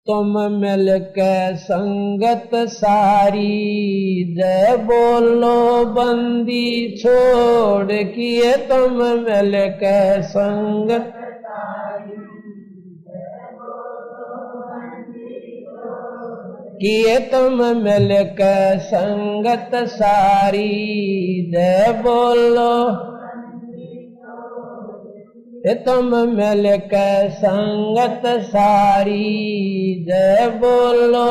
तुम मिल के संगत सारी, जय बोलो बंदी छोड़ किए तुम मिल के संगत किए तुम मिल के संगत सारी, जय बोलो तुम मिल के संगत सारी, जय बोलो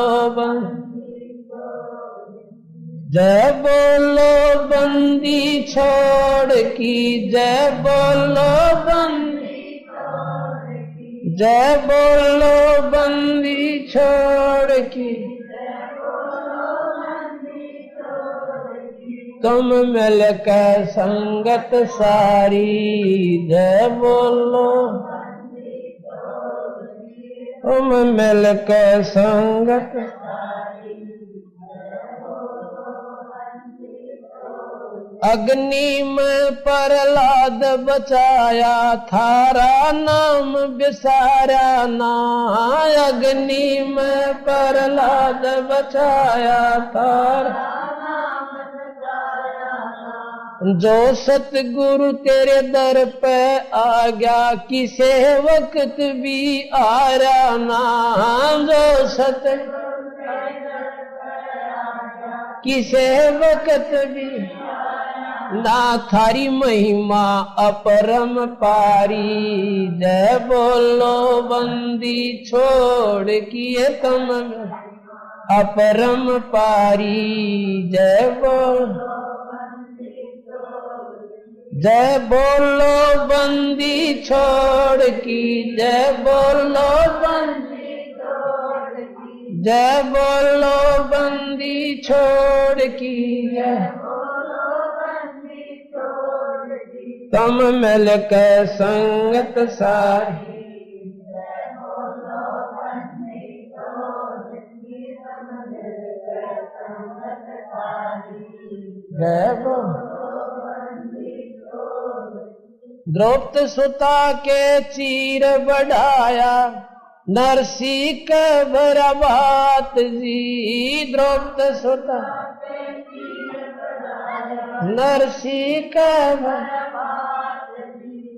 जय बोलो बंदी छोड़ की, जय बोलो जय बोलो बंदी छोड़ की, तुम मिल के संगत सारी, जय बोलो तुम मिल के संगत। अग्नि में प्रहलाद बचाया, थारा नाम बिसारा ना। अग्नि में प्रहलाद बचाया, थारा जो सतगुरु तेरे दर पे आ गया, किसे वक्त भी आ रहा ना। जो सतगुरु किसे वक्त भी ना, थारी महिमा अपरम पारी, जय बोलो बंदी छोड़ किए तुम अपरम पारी, जय बोलो जय बोलो बंदी छोड़ की, जय बोलो जय बोलो बंदी छोड़ की, तुम मिल के संगत सारी, जय बोलो द्रौपदी सुता के चीर बढ़ाया, नरसी के बराबात जी। द्रौपदी सुता नरसी के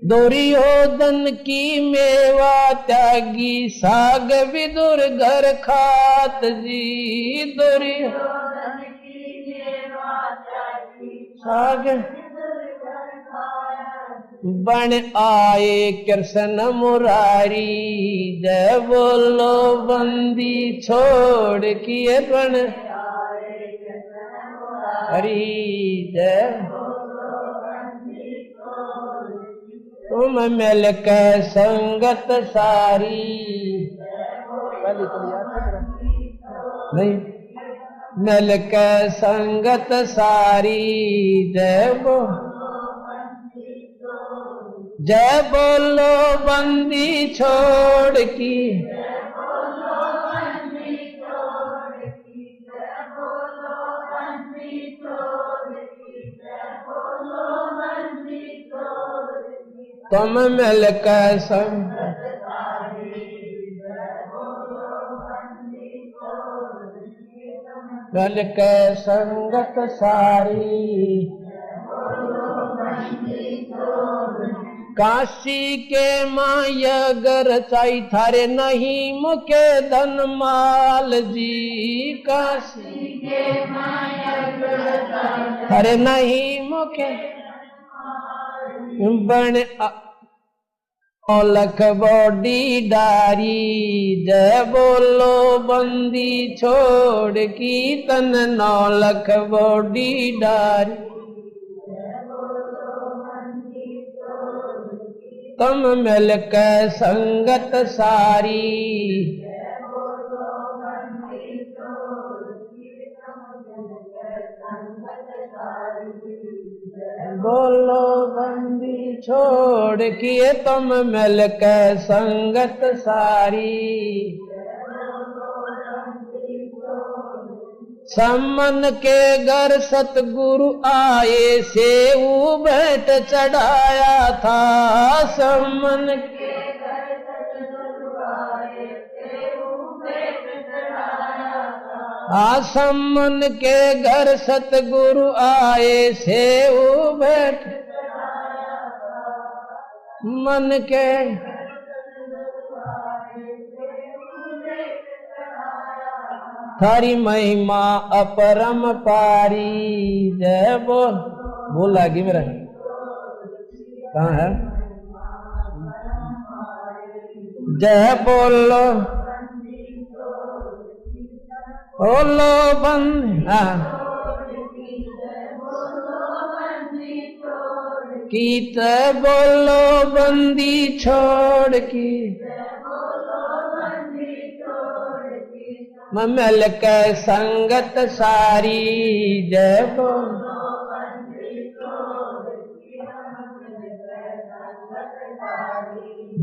दुर्योधन की मेवा त्यागी, साग विदुर घर खात जी। दुर्योधन की मेवा त्यागी, साग बन आए कृष्ण मुरारी, जय बोलो बंदी छोड़ किए बन हरी, जय तुम मिल के संगत सारी। नहीं मिल के संगत सारी, जय बोलो जय बोलो बंदी छोड़ की, तुम मिल के संगत मिल के संगत सारी। काशी के माया गर चाई, थारे नहीं मुके धन माल जी। काशी के माया गर चाई, थारे नहीं मुके बन औलख बॉडी डारी, जय बोलो बंदी छोड़ की तन नौलख बॉडी डारी, तुम मिल के संगत सारी, बोलो बंदी छोड़ किए तुम मिल के संगत सारी। सम्मन के घर सतगुरु आए, सेऊ भेंट चढ़ाया था। सम्मन के घर सतगुरु आए, सेऊ भेंट आसमन के घर सतगुरु आए से बैठ मन के थारी महिमा अपरम पारी। जय बोल आगे मेरा कहाँ है? जय बोलो बोलो बंद कीत बोलो बंदी छोड़ की ममल के संगत सारी। जय बोल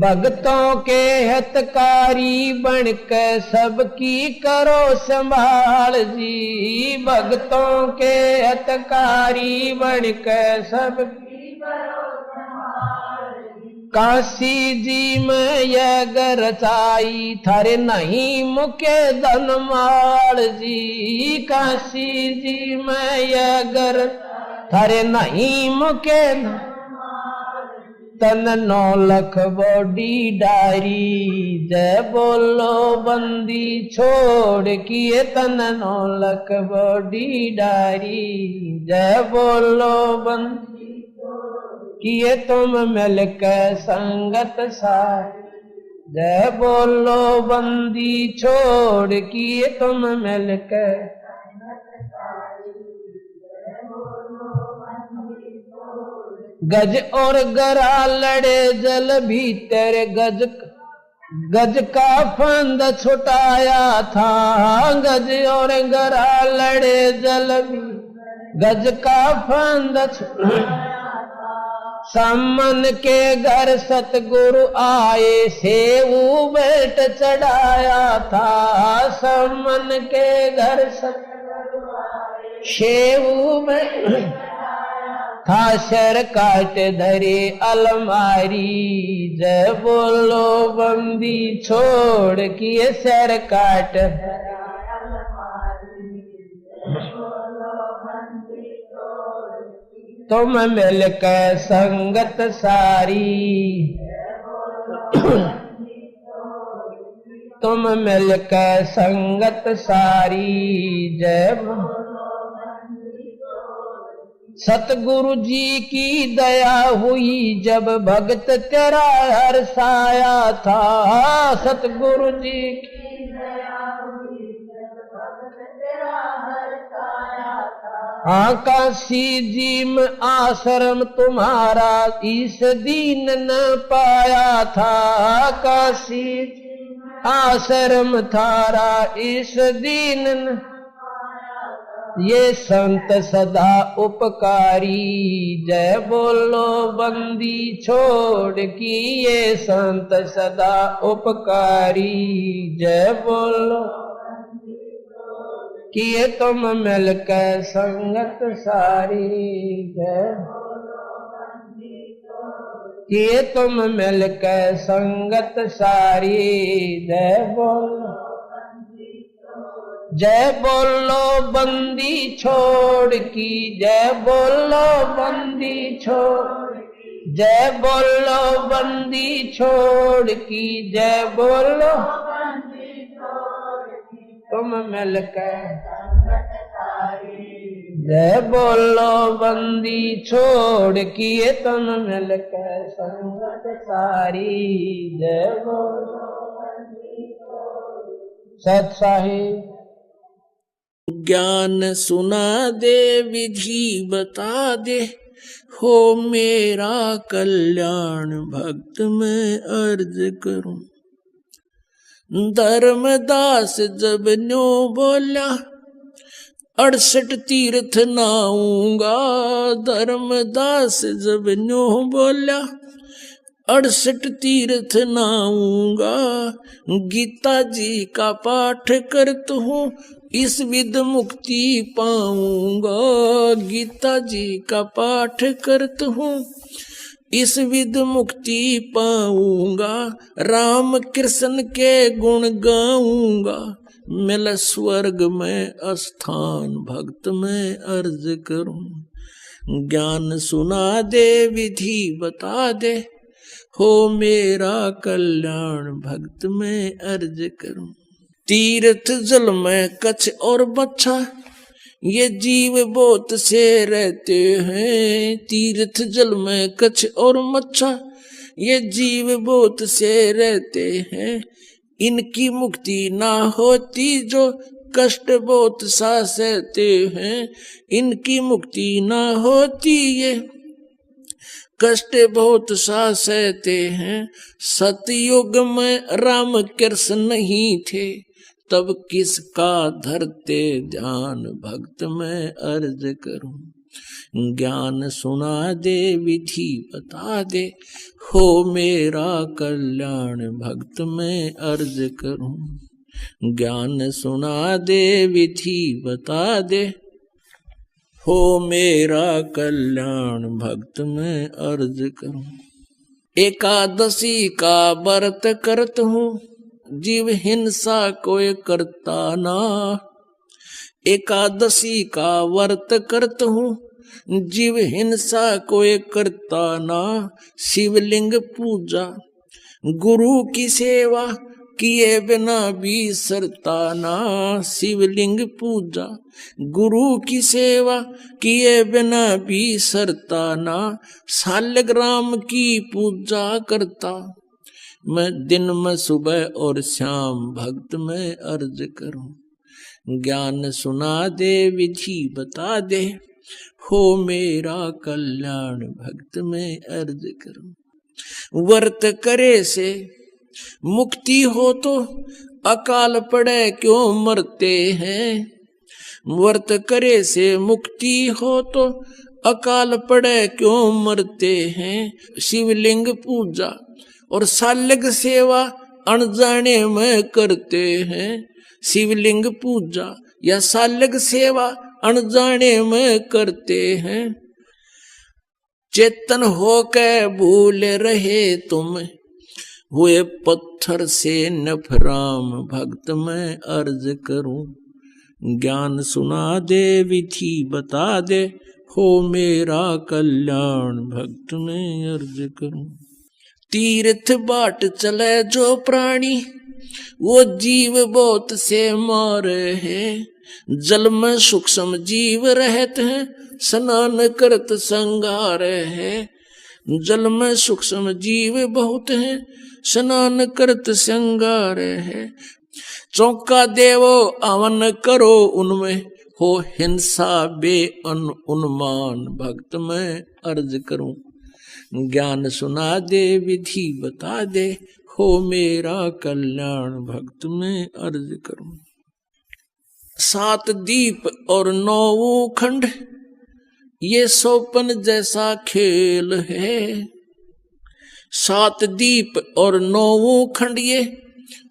भक्तों के हितकारी बनके सबकी करो संभाल जी। भक्तों के हितकारी बनके सबकी करो संभाल। काशी जी में यह गरचाई थारे नहीं मुके धनमाल जी। काशी जी में यह गर थारे नहीं मुके तन 9 लाख बॉडी डारी। जय बोलो बंदी छोड़ किए तन 9 लाख बॉडी डारी। जय बोलो बंदी किए तुम मिलकर संगत सारी। जय बोलो बंदी छोड़ किए तुम मिलकर गज और गरा लड़े जल भीतर गज का फंद छुटाया था। गज और गरा लड़े जल भी गज का फंद सामन के घर सतगुरु आए सेऊ बेट चढ़ाया था। सामन के घर सतगुरु सेऊ बेट था सर काट धरे अलमारी। जय बोलो बंदी छोड़ किए सर काट तुम मिलकर संगत सारी। तुम मिलकर संगत सारी। जय सतगुरु जी की दया हुई जब भक्त तेरा हर्षाया था। सतगुरु जी की दया हुई जब भक्त तेरा हर्षाया था। काशी जी में आश्रम तुम्हारा इस दीन न पाया था। काशी आश्रम थारा इस दीन न ये संत सदा उपकारी। जय बोलो बंदी छोड़ की ये संत सदा उपकारी। जय बोलो किए तुम मिलकर संगत सारी। जय किए तुम मिलकर संगत सारी। जय बोलो जय बोलो बंदी छोड़ की। जय बोलो बंदी छोड़। जय बोलो बंदी छोड़ की। जय बोलो तुम मिलकर जय बोलो बंदी छोड़ किए तुम मिलकर संगत सारी। जय बोलो सत साहिब ज्ञान सुना दे विधि बता दे हो मेरा कल्याण भक्त में अर्ज करूं। धर्मदास जब न्यो बोला 68 तीर्थ नाऊंगा। धर्मदास जब न्यो बोला 68 तीर्थ नाऊंगा। गीता जी का पाठ करता हूँ इस विध मुक्ति पाऊंगा। गीता जी का पाठ करता हूँ इस विध मुक्ति पाऊंगा, राम कृष्ण के गुण गाऊंगा, मिल स्वर्ग में स्थान भक्त में अर्ज करूं। ज्ञान सुना दे विधि बता दे, हो मेरा कल्याण भक्त में अर्ज करूं। तीर्थ जल में कच्छ और बच्छा, ये जीव बोत से रहते हैं। तीर्थ जल में कच्छ और मच्छा, ये जीव बोत से रहते हैं। इनकी मुक्ति ना होती जो कष्ट बहुत सा सहते हैं। इनकी मुक्ति ना होती ये कष्ट बहुत सा सहते हैं। सतयुग में राम कृष्ण नहीं थे, तब किसका धरते ध्यान भक्त में अर्ज करूं। ज्ञान सुना दे विधि बता दे, हो मेरा कल्याण भक्त में अर्ज करूं। ज्ञान सुना दे विधि बता दे, हो मेरा कल्याण भक्त में अर्ज करूं। एकादशी का व्रत करत हूँ, जीव हिंसा कोई करता ना। एकादशी का व्रत करत हूँ, जीव हिंसा कोई करता ना। शिवलिंग पूजा गुरु की सेवा, किए बिना भी सरता ना। शिवलिंग पूजा गुरु की सेवा, किए बिना भी सरता ना। शालिग्राम की पूजा करता मैं, दिन में सुबह और शाम भक्त में अर्ज करूं। ज्ञान सुना दे विधि बता दे, हो मेरा कल्याण भक्त में अर्ज करूं। व्रत करे से मुक्ति हो तो अकाल पड़े क्यों मरते हैं। व्रत करे से मुक्ति हो तो अकाल पड़े क्यों मरते हैं। शिवलिंग पूजा और शालिग सेवा अनजाने में करते हैं। शिवलिंग पूजा या शालिग सेवा अनजाने में करते हैं। चेतन होके भूल रहे तुम, हुए पत्थर से नफराम भक्त में अर्ज करूं। ज्ञान सुना दे विधि बता दे, हो मेरा कल्याण भक्त में अर्ज करूं। तीर्थ बाट चले जो प्राणी, वो जीव बहुत से मारे हैं। जल में सूक्ष्म जीव रहते हैं, स्नान करत संगार है। जल में सूक्ष्म जीव बहुत हैं, स्नान करत संगार है। चौका देवो अवन करो उनमें, हो हिंसा बे उन्मान भक्त में अर्ज करूं। ज्ञान सुना दे विधि बता दे, हो मेरा कल्याण भक्त में अर्ज करूं। 7 दीप और 9 खंड, ये सोपन जैसा खेल है। 7 दीप और 9 खंड, ये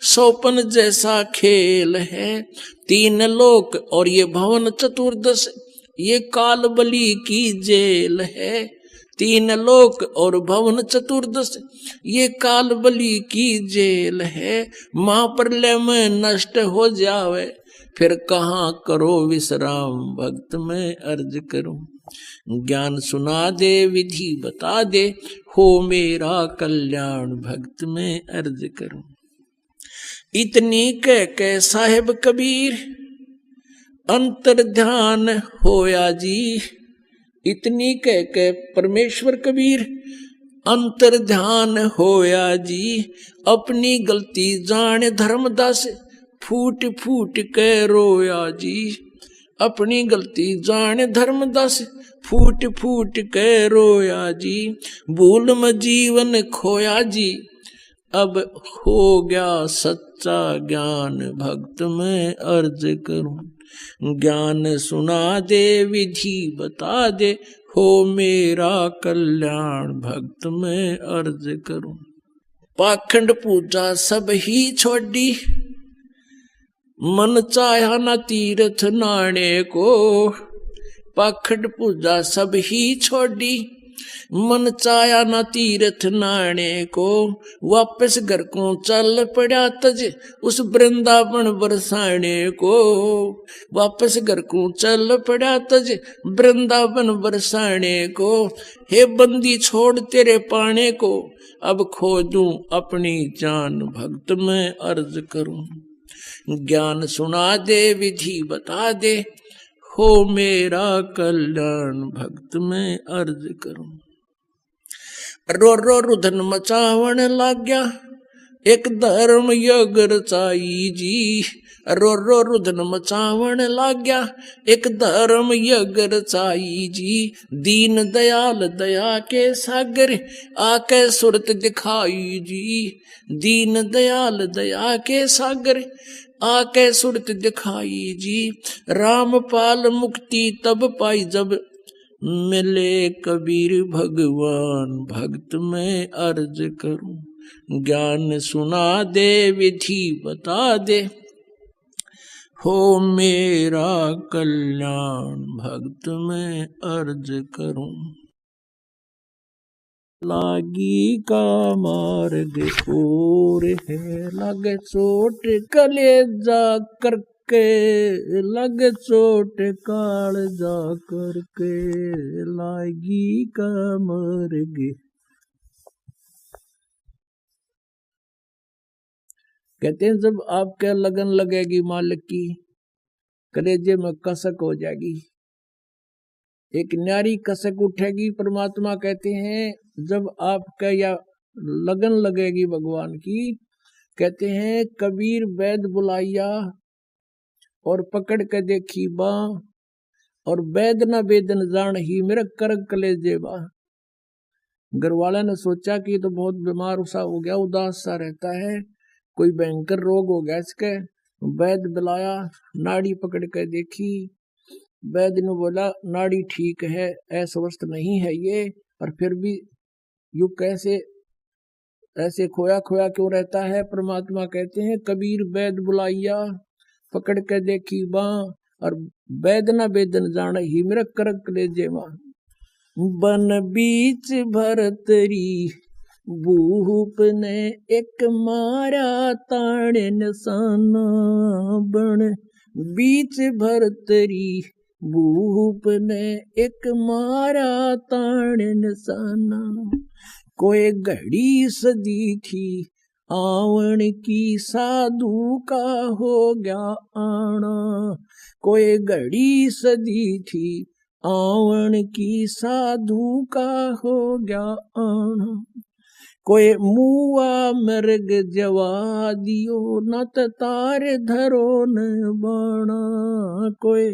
सोपन जैसा खेल है। 3 लोक और ये भवन चतुर्दश, ये काल बलि की जेल है। 3 लोक और भवन चतुर्दश, ये काल बलि की जेल है। महाप्रलय में नष्ट हो जावे, फिर कहाँ करो विश्राम भक्त में अर्ज करूं। ज्ञान सुना दे विधि बता दे, हो मेरा कल्याण भक्त में अर्ज करूं। इतनी कह साहिब कबीर अंतर ध्यान होया जी। इतनी कह परमेश्वर कबीर अंतर ध्यान होया जी। अपनी गलती जाने धर्मदास, फूट फूट के रोया जी। अपनी गलती जाने धर्मदास, फूट फूट के रोया जी। भूल में जीवन खोया जी, अब हो गया सच्चा ज्ञान भक्त में अर्ज करूं। ज्ञान सुना दे विधि बता दे, हो मेरा कल्याण भक्त में अर्ज करूं। पाखंड पूजा सब ही छोड़ी, मन चाहा न तीर्थ नाणे को। पाखंड पूजा सब ही छोड़ी, मन चाया ना तीर्थ नाने को, वापस घर को चल पड़ा तज उस वृंदावन बरसाने को। वापस घर को चल पड़ा तज वृंदावन बरसाने को। हे बंदी छोड़ तेरे पाने को, अब खोजूं अपनी जान भक्त में अर्ज करूं। ज्ञान सुना दे विधि बता दे, हो मेरा कल्याण भक्त में अर्ज करूं। रो रो रुधन मचावण लाग्या, एक धर्म यज्ञ रचाई जी। रो रो रुधन मचावण लाग्या, एक धर्म यज्ञ रचाई जी। दीन दयाल दया के सागर, आके सुरत दिखाई जी। दीन दयाल दया के सागर, आके सुरत दिखाई जी। रामपाल मुक्ति तब पाई जब, मिले कबीर भगवान भक्त में अर्ज करूं। ज्ञान सुना दे विधि बता दे, हो मेरा कल्याण भक्त में अर्ज करूं। लागी का मार्ग और है, लगे चोट कलेजा करके, लगे चोट कालजा करके, लागी का मार्ग। कहते हैं जब आपके लगन लगेगी मालिक की, कलेजे में कसक हो जाएगी, एक न्यारी कसक उठेगी। परमात्मा कहते हैं जब आपका या लगन लगेगी भगवान की, कहते हैं कबीर वैद बुलाइया और पकड़ के देखी बा, और वैद न वेदन जान ही मेरा करक कलेजे बा। घर वाला ने सोचा कि तो बहुत बीमार सा हो गया, उदास सा रहता है, कोई भयंकर रोग हो गया इसके। वैद बुलाया, नाड़ी पकड़ के देखी, वैद्य ने बोला नाड़ी ठीक है, अस्वस्थ नहीं है ये, और फिर भी यू कैसे ऐसे खोया खोया क्यों रहता है। परमात्मा कहते हैं कबीर वैद बुलाइया, पकड़ के देखी बाँ, और वैद न वेदन जान ही मेरा करक कलेजे मां। बन बीच भरतरी भूप ने एक मारा ताण निशाना, बन बीच भरतरी भूप ने एक मारा ताण निशाना। कोई घड़ी सदी थी आवन की, साधु का हो गया आना। कोई घड़ी सदी थी आवन की, साधु का हो गया आना। कोई मुआ मृग जवा दियो, न तार धरो न बाणा। कोई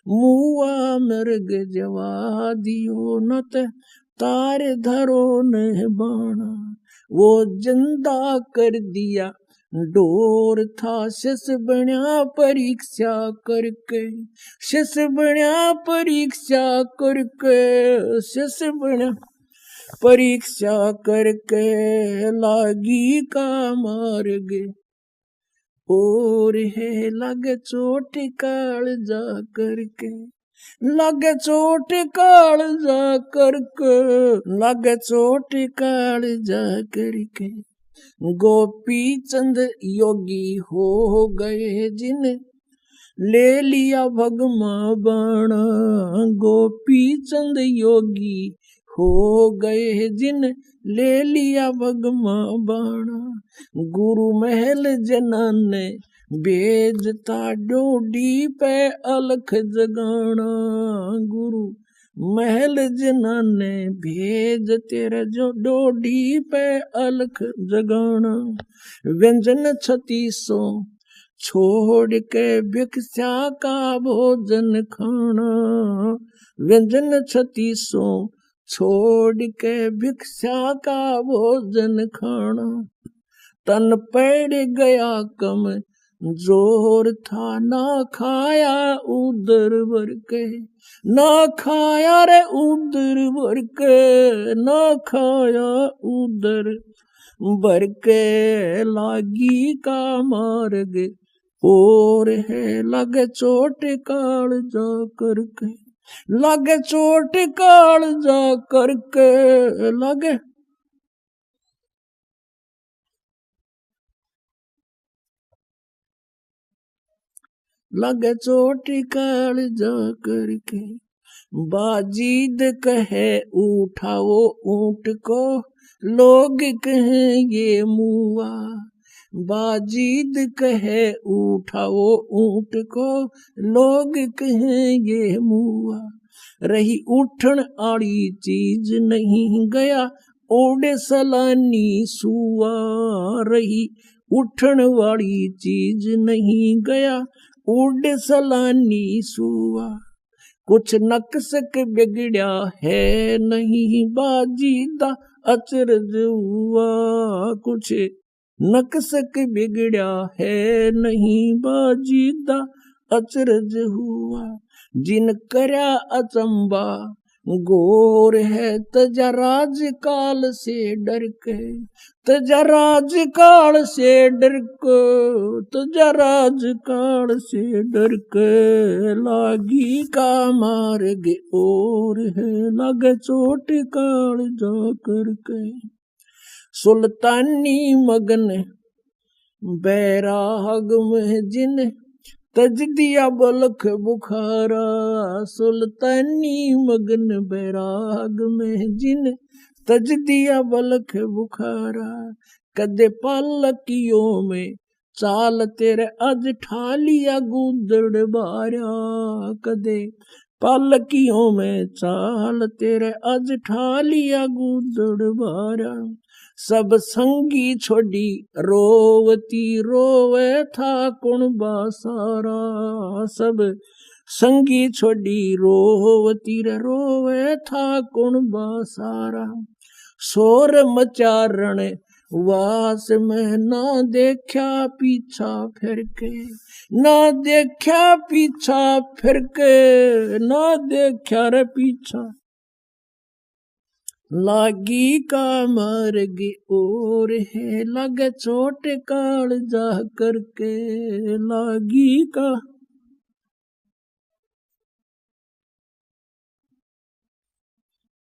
मुआ मृग जवा दियो, न तार धरो न बाणा। वो जिंदा कर दिया डोर था, शिष बन्या परीक्षा करके, शिष बन्या परीक्षा करके, शिष बन्या परीक्षा करके, लागी का मार्ग और है, लगे चोट काल जा करके, लगे चोट काल जा करके, लगे चोट काल जा करके। गोपी चंद योगी हो गए जिन ले लिया भगमा बाणा। गोपी चंद योगी हो गए जिन ले लिया भगमा बाणा। गुरु महल जनान ने भेजता डोडी पे अलख जगाना। गुरु महल जनान ने भेज तेरे जो डोडी पे अलख जगाना। व्यंजन 3600 छोड़ के भिक्षा का भोजन खाना। व्यंजन 3600 छोड़ के भिक्षा का भोजन खाना। तन पड़ गया कम जोर था, ना खाया उदर भर के, ना खाया रे उदर भर के, ना खाया उदर भर के। लागी का मार्ग और है, लगे चोट काल जा करके, लागे चोट काल जा करके लागे लगे चोटी काल जा करके बाजीद कहे उठाओ ऊंट को लोग कहें ये मुआ बाजीद कहे उठाओ ऊंट को लोग कहें ये मुआ रही उठन आड़ी चीज नहीं गया ओडे सलानी सुआ रही उठन वाली चीज नहीं गया उड़ सलानी सुआ कुछ नक्सक बिगड़या है नहीं बाजीदा अचरज हुआ कुछ नक्सक बिगड़या है नहीं बाजीदा अचरज हुआ जिन करया अचंबा गोर है तजा राज काल से डर के तजा राज काल से डर के तजा राज काल से डर के लागी का मार्ग और है लगे चोट काल जा करके सुल्तानी मगन बैराग में जिन तज दिया बलख बुखारा सुल्तानी मगन बैराग में जिन तज दिया बलख बुखारा कदे पालकियों में चाल तेरे अज ठालिया गुदड़ बारा कदे पालकियों में चाल तेरे अज ठालिया गुदड़ बारा सब संगी छोड़ी रोवती रोवे था कुण बासारा सब संगी छोड़ी रोवती रोवे था कुण बासारा शोर मचारण वास में ना देखा पीछा फिर के ना देखा पीछा फिर के ना देखा रे पीछा लागी का मार्ग और है लगे चोट काल जा करके लागी का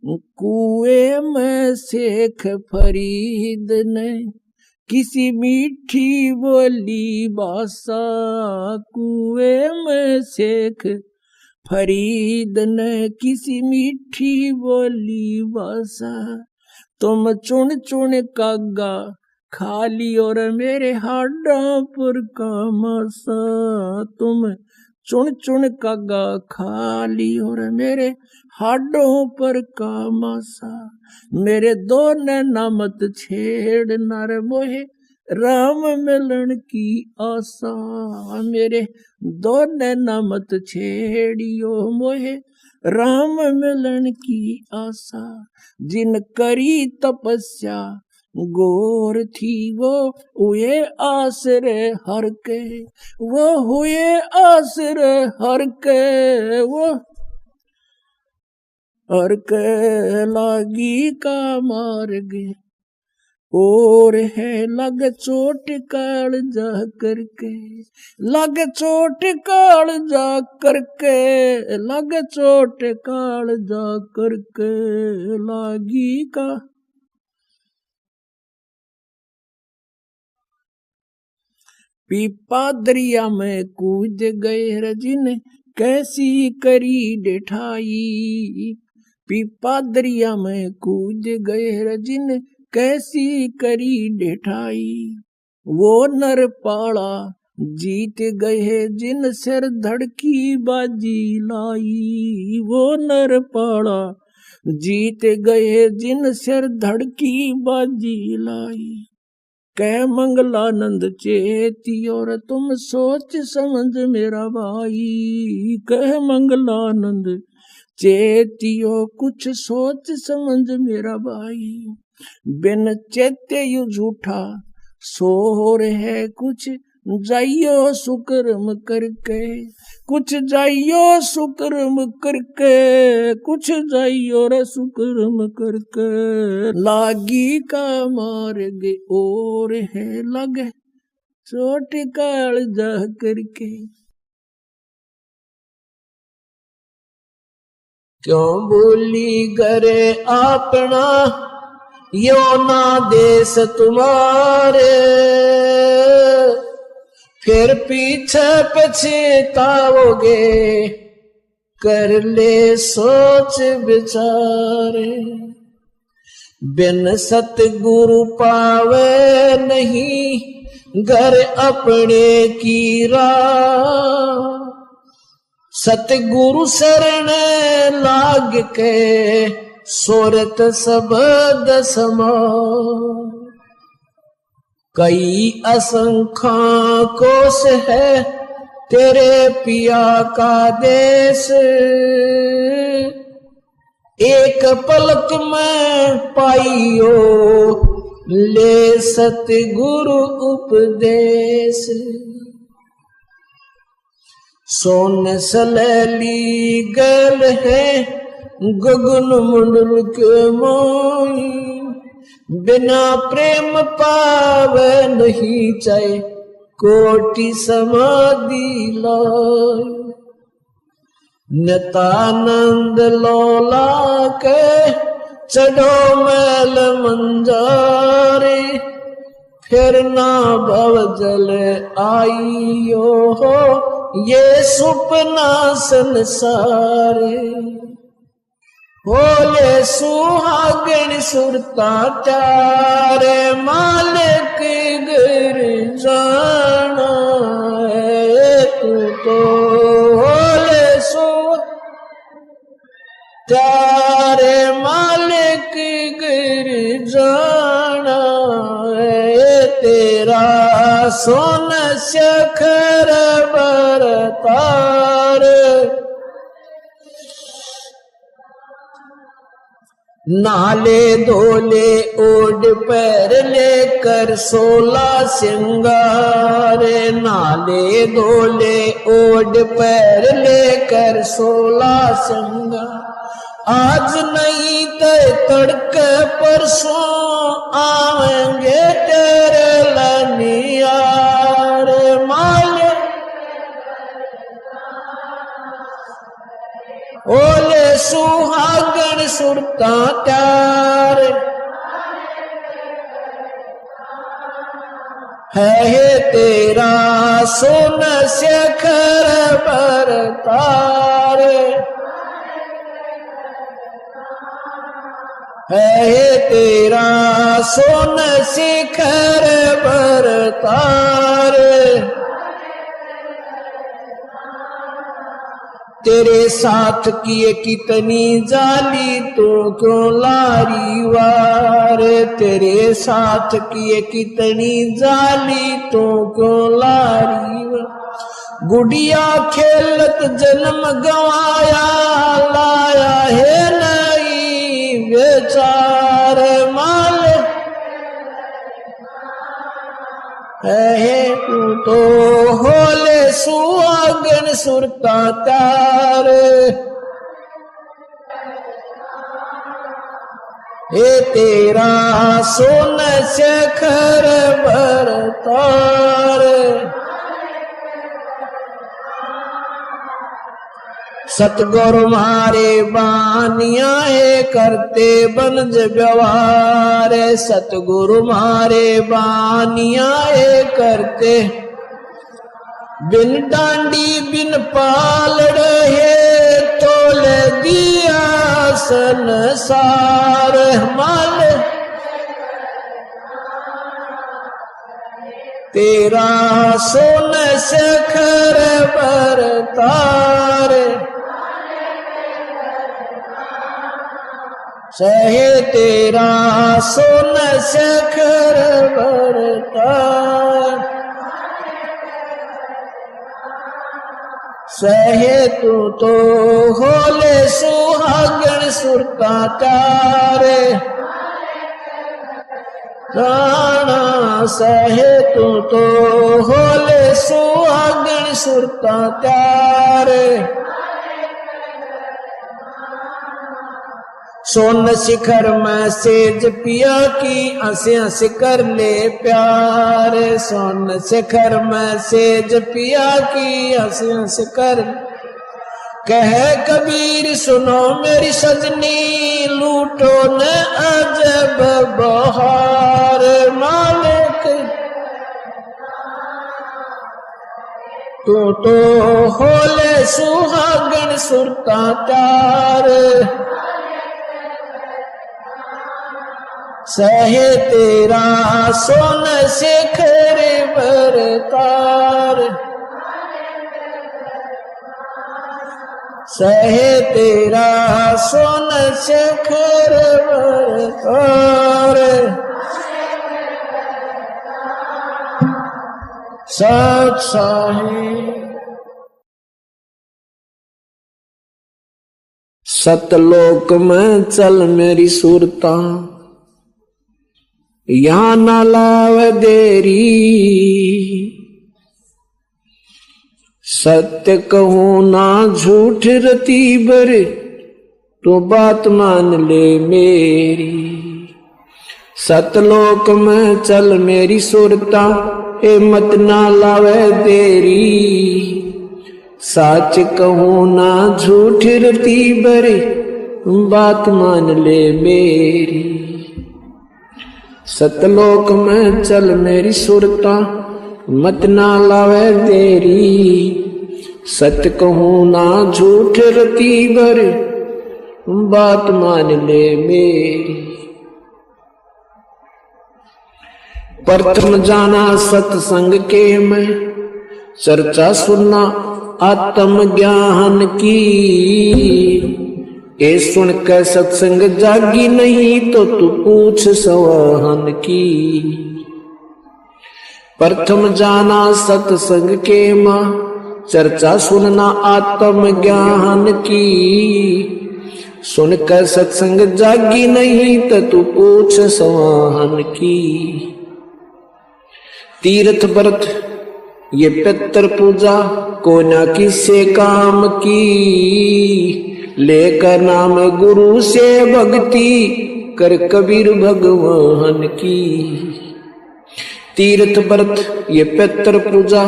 कुएं में शेख फरीद ने किसी मीठी बोली बासा कुएं में शेख फरीद ने किसी मीठी बोली बासा तुम चुन चुन कागा खाली और मेरे हाडा पर का मासा तुम चुन चुन कागा खाली और मेरे हाडों पर का मासा मेरे दो नैना मत छेड़ नर मोहे राम मिलन की आशा मेरे दो नैना मत छेड़ियो मोहे राम मिलन की आशा जिन करी तपस्या गोर थी वो हुए आसरे हर के वो हुए आसरे हर के वो हर के लागी का मार्ग और है लग चोट काल जा करके लग चोट काल जा करके लग चोट काल जा करके लागी का पीपा दरिया में कूद गए रजिन कैसी करी डिठाई पीपा दरिया में कूद गए रजिन कैसी करी डिठाई वो नर पाड़ा जीत गए जिन सिर धड़की बाजी लाई वो नर पाड़ा जीत गए जिन सिर धड़की बाजी लाई कह मंगलानंद चेती और तुम सोच समझ मेरा भाई कह मंगलानंद चेतियो कुछ सोच समझ मेरा भाई बिन चेते यू झूठा सोर है कुछ जाइयो सुकर्म करके कुछ जाइयो सुकर्म करके कुछ जाइयो रे सुकर्म करके लागी का मार्ग और है लगे चोट काल जा करके क्यों भूली गरे अपना यो ना देश तुम्हारे, फिर पीछे पछताओगे कर ले सोच विचारे। बिन सतगुरु पावे नहीं घर अपने की राह, सतगुरु शरण लाग के सोरत सबद समा। कई असंख्या कोस है तेरे पिया का देश, एक पलक में पाइयो ले सतगुरु उपदेश। सोन सलैली गल है गगन मंडल के मोई, बिना प्रेम पावे नहीं चाहे कोटि समाधि लाय। नितानंद लोला के चढ़ो मैल मंजारे, फिर ना भव जल आइयो हो ये सुपना संसारे। बोले सुहागन सुरता चारे मालिक गिर जाना है तू तो। बोले सु चारे मालिक गिर जाना है तेरा सोन शखर बरतार। नाले धोले ओढ़ पैर लेकर 16 सिंगार, नाले धोले ओढ़ पैर लेकर 16 सिंगार। आज नहीं तो तड़के परसों आएंगे तेरे लनियार। माले ओले सुहागन सुरता त्यार, है तेरा सोन शेखर बरतार। है तेरा सोन शिखर बरतार। तेरे साथ किए कितनी जाली तू क्यों लारी वार। तेरे साथ किए कितनी जाली तू क्यों लारी वार। गुड़िया खेलत जन्म गवाया लाया है नहीं बेचार। माल है तू तो होले सुहागन सुरता तार। हे तेरा सोन शेखर बरतार। सतगुरु मारे बानिया करते बनज व्यवहार। सतगुरु मारे बानिया करते बिन डांडी बिन पालड़ है तोल दिया संसार। माल तेरा सोन शेखर बरतार। सहे तेरा सोन शेखर बरतार। सहे तू तो होले सुहागन सुरता तार। राणा सहे तू तो होले सुहागन सुरता तार। सोन शिखर में सेज पिया की हंसे हंस कर ले प्यार। सोन शिखर में सेज पिया की हंस हंस कर कह कबीर सुनो मेरी सजनी, लूटो न अजब बहार मालिक, तू तो होले सुहागन सुरता चार, सहे तेरा सोन शिखर बरतार, सहे तेरा सोन शिखर बरतार, सच साहिब। सतलोक में चल मेरी सुरता, यहाँ ना लाव देरी, सत्य कहूं ना झूठ रती बर, तो बात मान ले मेरी। सतलोक में चल मेरी सुरता, ए मत ना लावे देरी, सच कहूं ना झूठ रती बर, बात मान ले मेरी। सतलोक में चल मेरी सुरता, मत ना लावे देरी, सत्य कहूं ना झूठ रती बर, बात मान ले मेरी। प्रथम जाना सत्संग के मैं, चर्चा सुनना आत्म ज्ञान की, ए सुन के सत्संग जागी नहीं तो तू पूछ सवाहन की। प्रथम जाना सत्संग के मां, चर्चा सुनना आत्म ज्ञान की, सुन कर सत्संग जागी नहीं तो तू पूछ सवाहन की। तीर्थ व्रत ये पितर पूजा को न किसे काम की, लेकर नाम गुरु से भक्ति कर कबीर भगवान की। तीर्थ व्रत ये पितर पूजा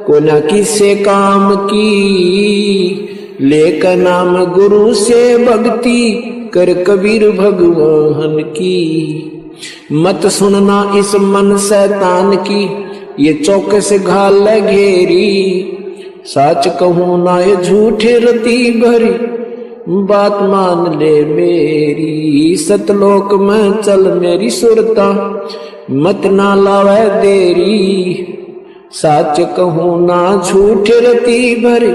को न किसे काम की, लेकर नाम गुरु से भक्ति कर कबीर भगवान की। मत सुनना इस मन शैतान की, ये चौकस घाल घेरी, सच कहूं ना ये झूठे रती भरी, बात मान ले मेरी। सतलोक में चल मेरी सुरता, मत ना लावे देरी, सच कहूं ना झूठे रती भरी,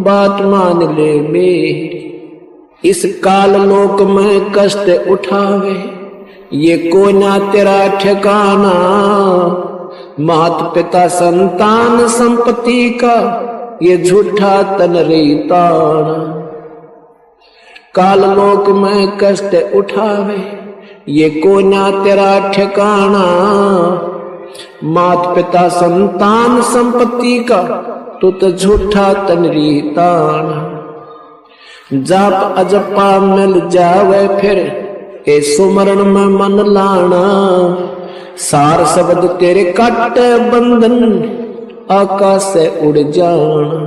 बात मान ले मेरी। इस काल लोक में कष्ट उठावे, ये कोई ना तेरा ठिकाना, मात पिता संतान संपत्ति का ये झूठा तन रीताना। काल लोक में कष्ट उठावे, ये कोई ना तेरा ठिकाना, मात पिता संतान संपत्ति का तो झूठा तन रीताना। जाप अजपा मिल जावे फिर, ए सुमरण में मन लाना, सार शब्द तेरे काट बंधन, आकाश से उड़ जाना।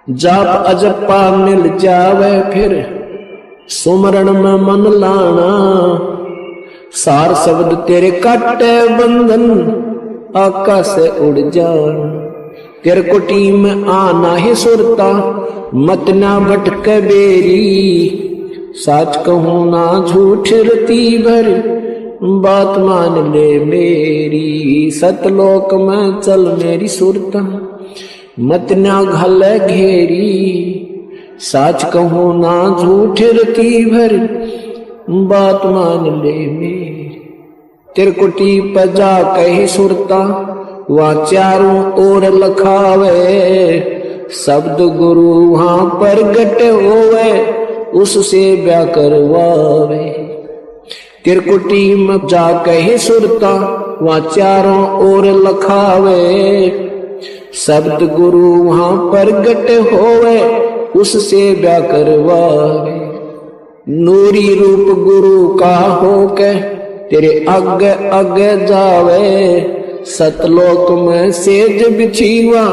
जाप अजपा मिल जावे फिर, सुमरण में मन लाना, सार शब्द तेरे काट बंधन, आकाश से उड़ जाना। तेरे कुटी में आना ही सुरता, मत ना भटके बेरी, सच कहूं ना झूठ रती भर, बात मान ले मेरी। सतलोक में चल मेरी सुरता, मत ना घल घेरी, सच कहूं ना झूठ रती भर, बात मान ले मेरी। तिरकुटी पजा कही सुरता, वहाँ चारों ओर लखावे, शब्द गुरु वहाँ प्रगट होवे, उससे ब्याह करवावे। तिरकुटी में जा कहे सुरता, वहाँ चारों ओर लखावे, शब्द गुरु वहाँ प्रगट होवे, उससे ब्याह करवावे। नूरी रूप गुरु का होके तेरे आगे आगे जावे, सतलोक में सेज बिछीवा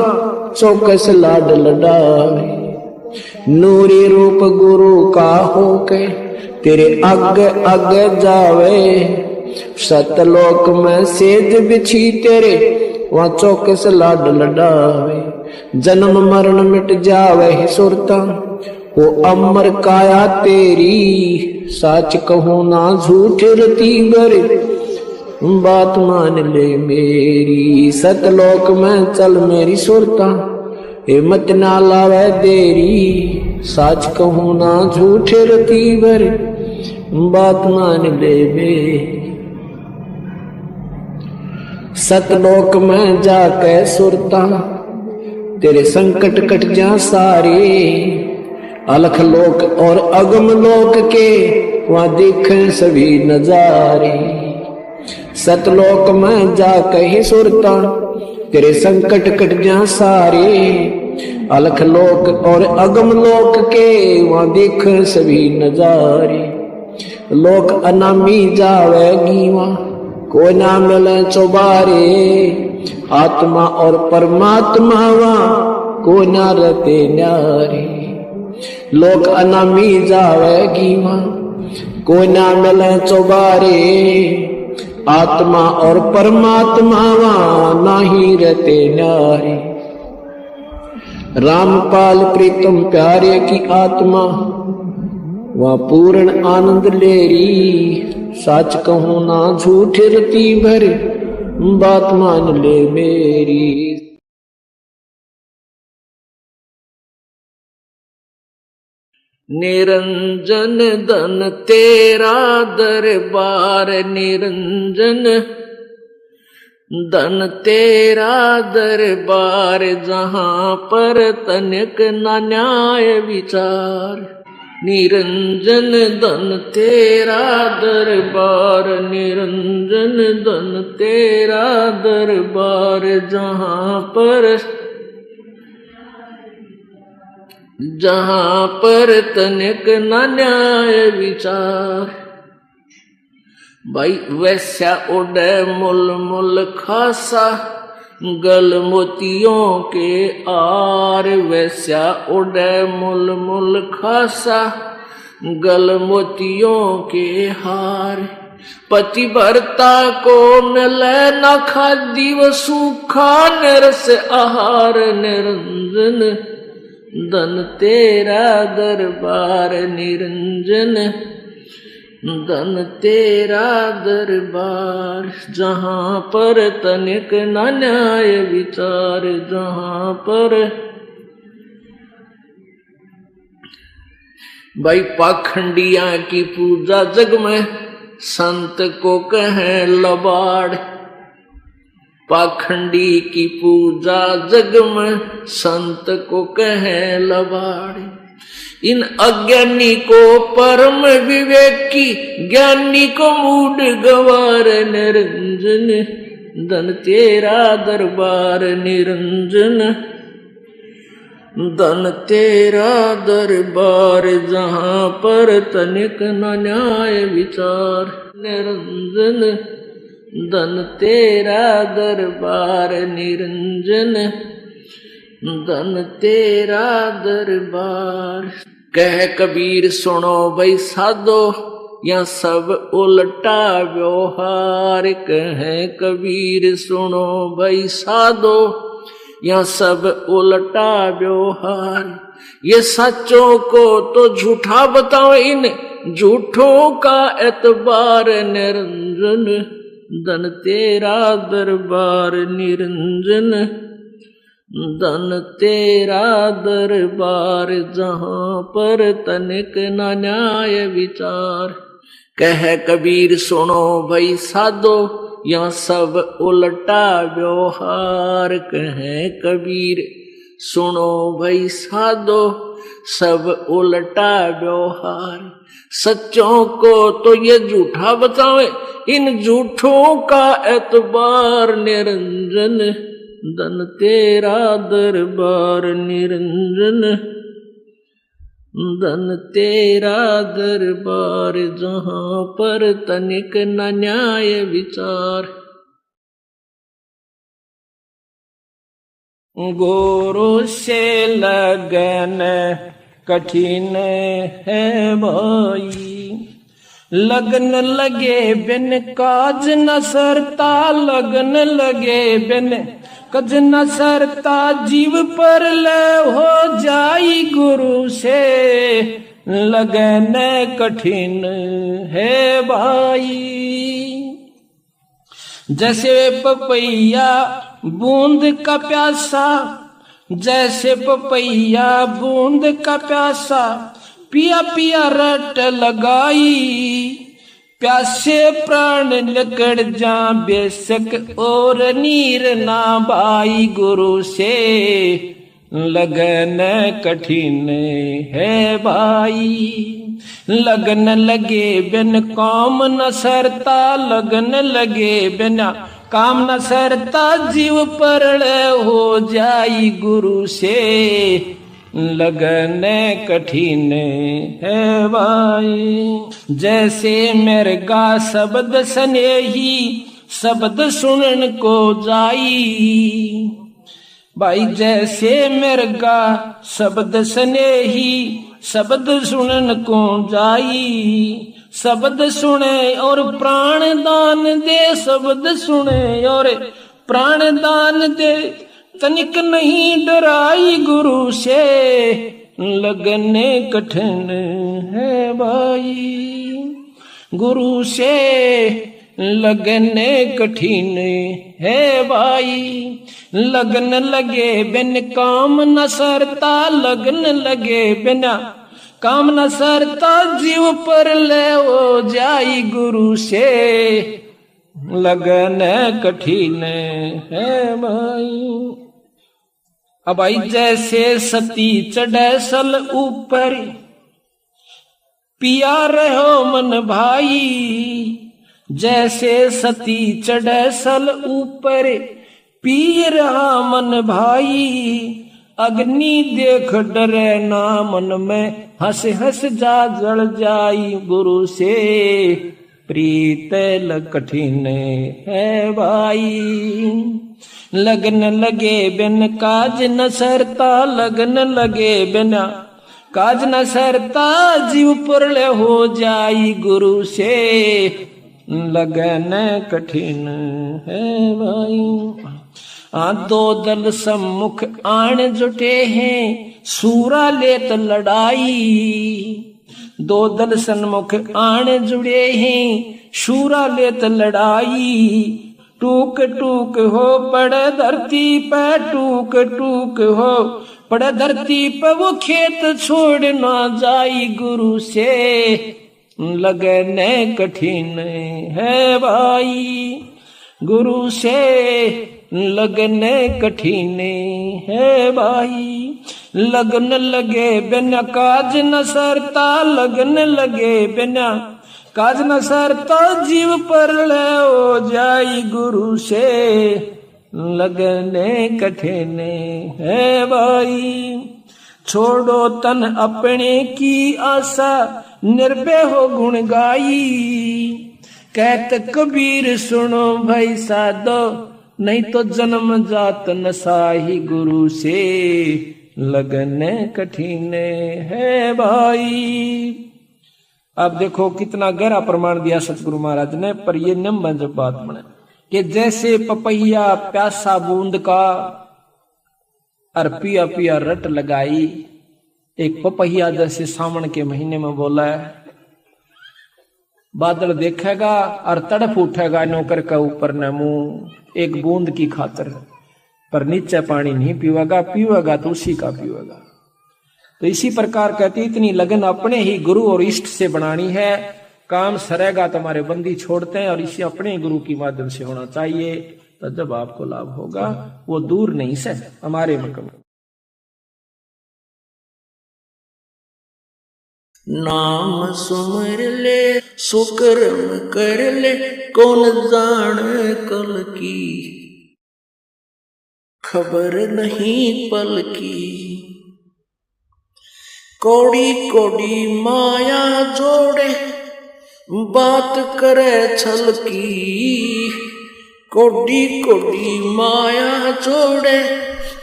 चौकस लाड लडावे। नूरी रूप गुरु का होके तेरे आगे आगे जावे। सतलोक में सेज बिछी तेरे वहां चौकस लाड लडावे। जन्म मरण मिट जावे ही सुरता वो अमर काया तेरी। सच कहूं ना झूठ रती बर बात मान ले मेरी। सतलोक में चल मेरी सुरता हिम्मत ना लावे देरी। सच कहूं ना झूठ रती बर बात मान ले मेरी। सतलोक में जाके सुरता तेरे संकट कट जा सारे। अलख लोक और अगम लोक के वहां देखें सभी नजारे। सतलोक में जाके ही सुरता तेरे संकट कट जा सारे। अलख लोक और अगम लोक के वहां देखें सभी नजारे। लोक अनामी जावेगी वहां कोई ना मिले चौबारे। आत्मा और परमात्मा वहां कोई ना रहते न्यारे। लोक अनामी जावेगी वहां कोई ना मिले चौबारे। आत्मा और परमात्मा वहां नाही रहते न्यारे। रामपाल प्रीतम प्यारे की आत्मा वहां पूर्ण आनंद लेरी। सच कहूं ना झूठ रती भर बात मान ले मेरी। निरंजन धन तेरा दरबार। निरंजन धन तेरा दरबार। जहां पर तनिक न न्याय विचार। निरंजन धन तेरा दरबार। निरंजन धन तेरा दरबार। जहां पर तनिक न न्याय विचार। भाई वैश्या उड़े मुल मुल खासा गल मोतियों के आर। वैश्या उड़े मुल मुल खासा गल मोतियों के हार। पतिव्रता को मिले न खादी व सूखा निरस आहार। निरंजन धन तेरा दरबार। निरंजन धन तेरा दरबार। जहां पर तनिक न न्याय विचार। जहां पर भाई पाखंडिया की पूजा जग में संत को कहें लबाड़। पाखंडी की पूजा जग में संत को कहें लबाड़। इन अज्ञानी को परम विवेकी ज्ञानी को मूड गवार। निरंजन धन तेरा दरबार। निरंजन धन तेरा दरबार। जहां पर तनिक न न्याय विचार। निरंजन धन तेरा दरबार। निरंजन धन तेरा दरबार। कह कबीर सुनो भाई साधो या सब उल्टा व्यवहार। कह कबीर सुनो भाई साधो या सब उल्टा व्यवहार। ये सच्चों को तो झूठा बताओ इन झूठों का एतबार। निरंजन धन तेरा दरबार। निरंजन धन तेरा दरबार। जहां पर तनिक न न्याय विचार। कह कबीर सुनो भाई साधो या सब उल्टा व्यवहार। कह कबीर सुनो भाई साधो सब उल्टा व्यवहार। सच्चों को तो ये झूठा बतावे इन झूठों का एतबार। निरंजन धन तेरा दरबार। निरंजन धन तेरा दरबार। जहां पर तनिक न न्याय विचार। गुरु से लगन कठिन है भाई। लगन लगे बिन काज न सरता, लगन लगे बिन काज न सरता, जीव पर ले हो जाई गुरु से लगन कठिन है भाई। जैसे पपैया बूंद का प्यासा, जैसे पपैया बूंद का प्यासा, पिया पिया रट लगाई, प्यासे प्राण लकड़ जा बेशक और नीर ना बाई। गुरु से लगन कठिन है भाई। लगन लगे बिन काम न सरता, लगन लगे बिना काम न सरता, जीव परल हो जाई गुरु से लगन कठिन है भाई। जैसे मृगा शब्द स्नेही, शब्द सुनन को जाई भाई। जैसे मृगा शब्द स्नेही, शब्द सुनन को जाई। शब्द सुने और प्राण दान दे, शब्द सुने और प्राण दान दे, तनिक नहीं डराई गुरु से लगने कठिन है भाई। गुरु से लगने कठिन है भाई। लगन लगे बिन काम न सरता, लगन लगे बिना काम न सरता, जीव पर ले हो जाई गुरु से लगन कठिन है भाई। अब आई जैसे सती चढ़े सल ऊपर, पिया रहो मन भाई। जैसे सती चढ़े सल ऊपर, पी रहा मन भाई। अग्नि देख डरे ना मन में, हंस हंस जा जल जाई। गुरु से प्रीत कठिन है भाई। लगन लगे बिन काज न सरता, लगन लगे बिना काज न सरता, जीव पुरल हो जाई गुरु से लगन कठिन है भाई। दो दल सम्मुख आण जुटे हैं, सूरा लेत लड़ाई। दो दल सन्मुख आण जुड़े हैं, शूरा लेत लड़ाई। टूक टूक हो पड़े धरती पे, टूक टूक हो पड़े धरती पे, वो खेत छोड़ ना जाई गुरु से लगन कठिन है भाई। गुरु से लगन कठिन है भाई। लगन लगे बिना काज न सरता, लगन लगे बिना काज न सरता, जीव पर ले हो जाई गुरु से लगन कठिन है भाई। छोड़ो तन अपने की आशा, निर्भय हो गुण गाई। कहत कबीर सुनो भाई साधो, नहीं तो जन्म जात न साही। गुरु से लगन कठिन है भाई। अब देखो कितना गहरा प्रमाण दिया सतगुरु महाराज ने, पर ये निम्न जब बात बने कि जैसे पपैया प्यासा बूंद का, और पिया पिया रट लगाई। एक पपैया जैसे सावन के महीने में बोला है, बादल देखेगा और तड़फ उठेगा नौकर का ऊपर न मुंह एक बूंद की खातर, पर नीचे पानी नहीं पीवेगा, पीवेगा तो उसी का पीवेगा। तो इसी प्रकार कहती इतनी लगन अपने ही गुरु और इष्ट से बनानी है। काम सरेगा तुम्हारे बंदी छोड़ते हैं, और इसी अपने गुरु की माध्यम से होना चाहिए, तो जब आपको लाभ होगा वो दूर नहीं से हमारे मकम। नाम सुमर ले सुकर्म कर ले, कौन जाने कल की खबर नहीं पल की। कौड़ी कौड़ी माया जोड़े बात करे छल की। कौड़ी कौड़ी माया जोड़े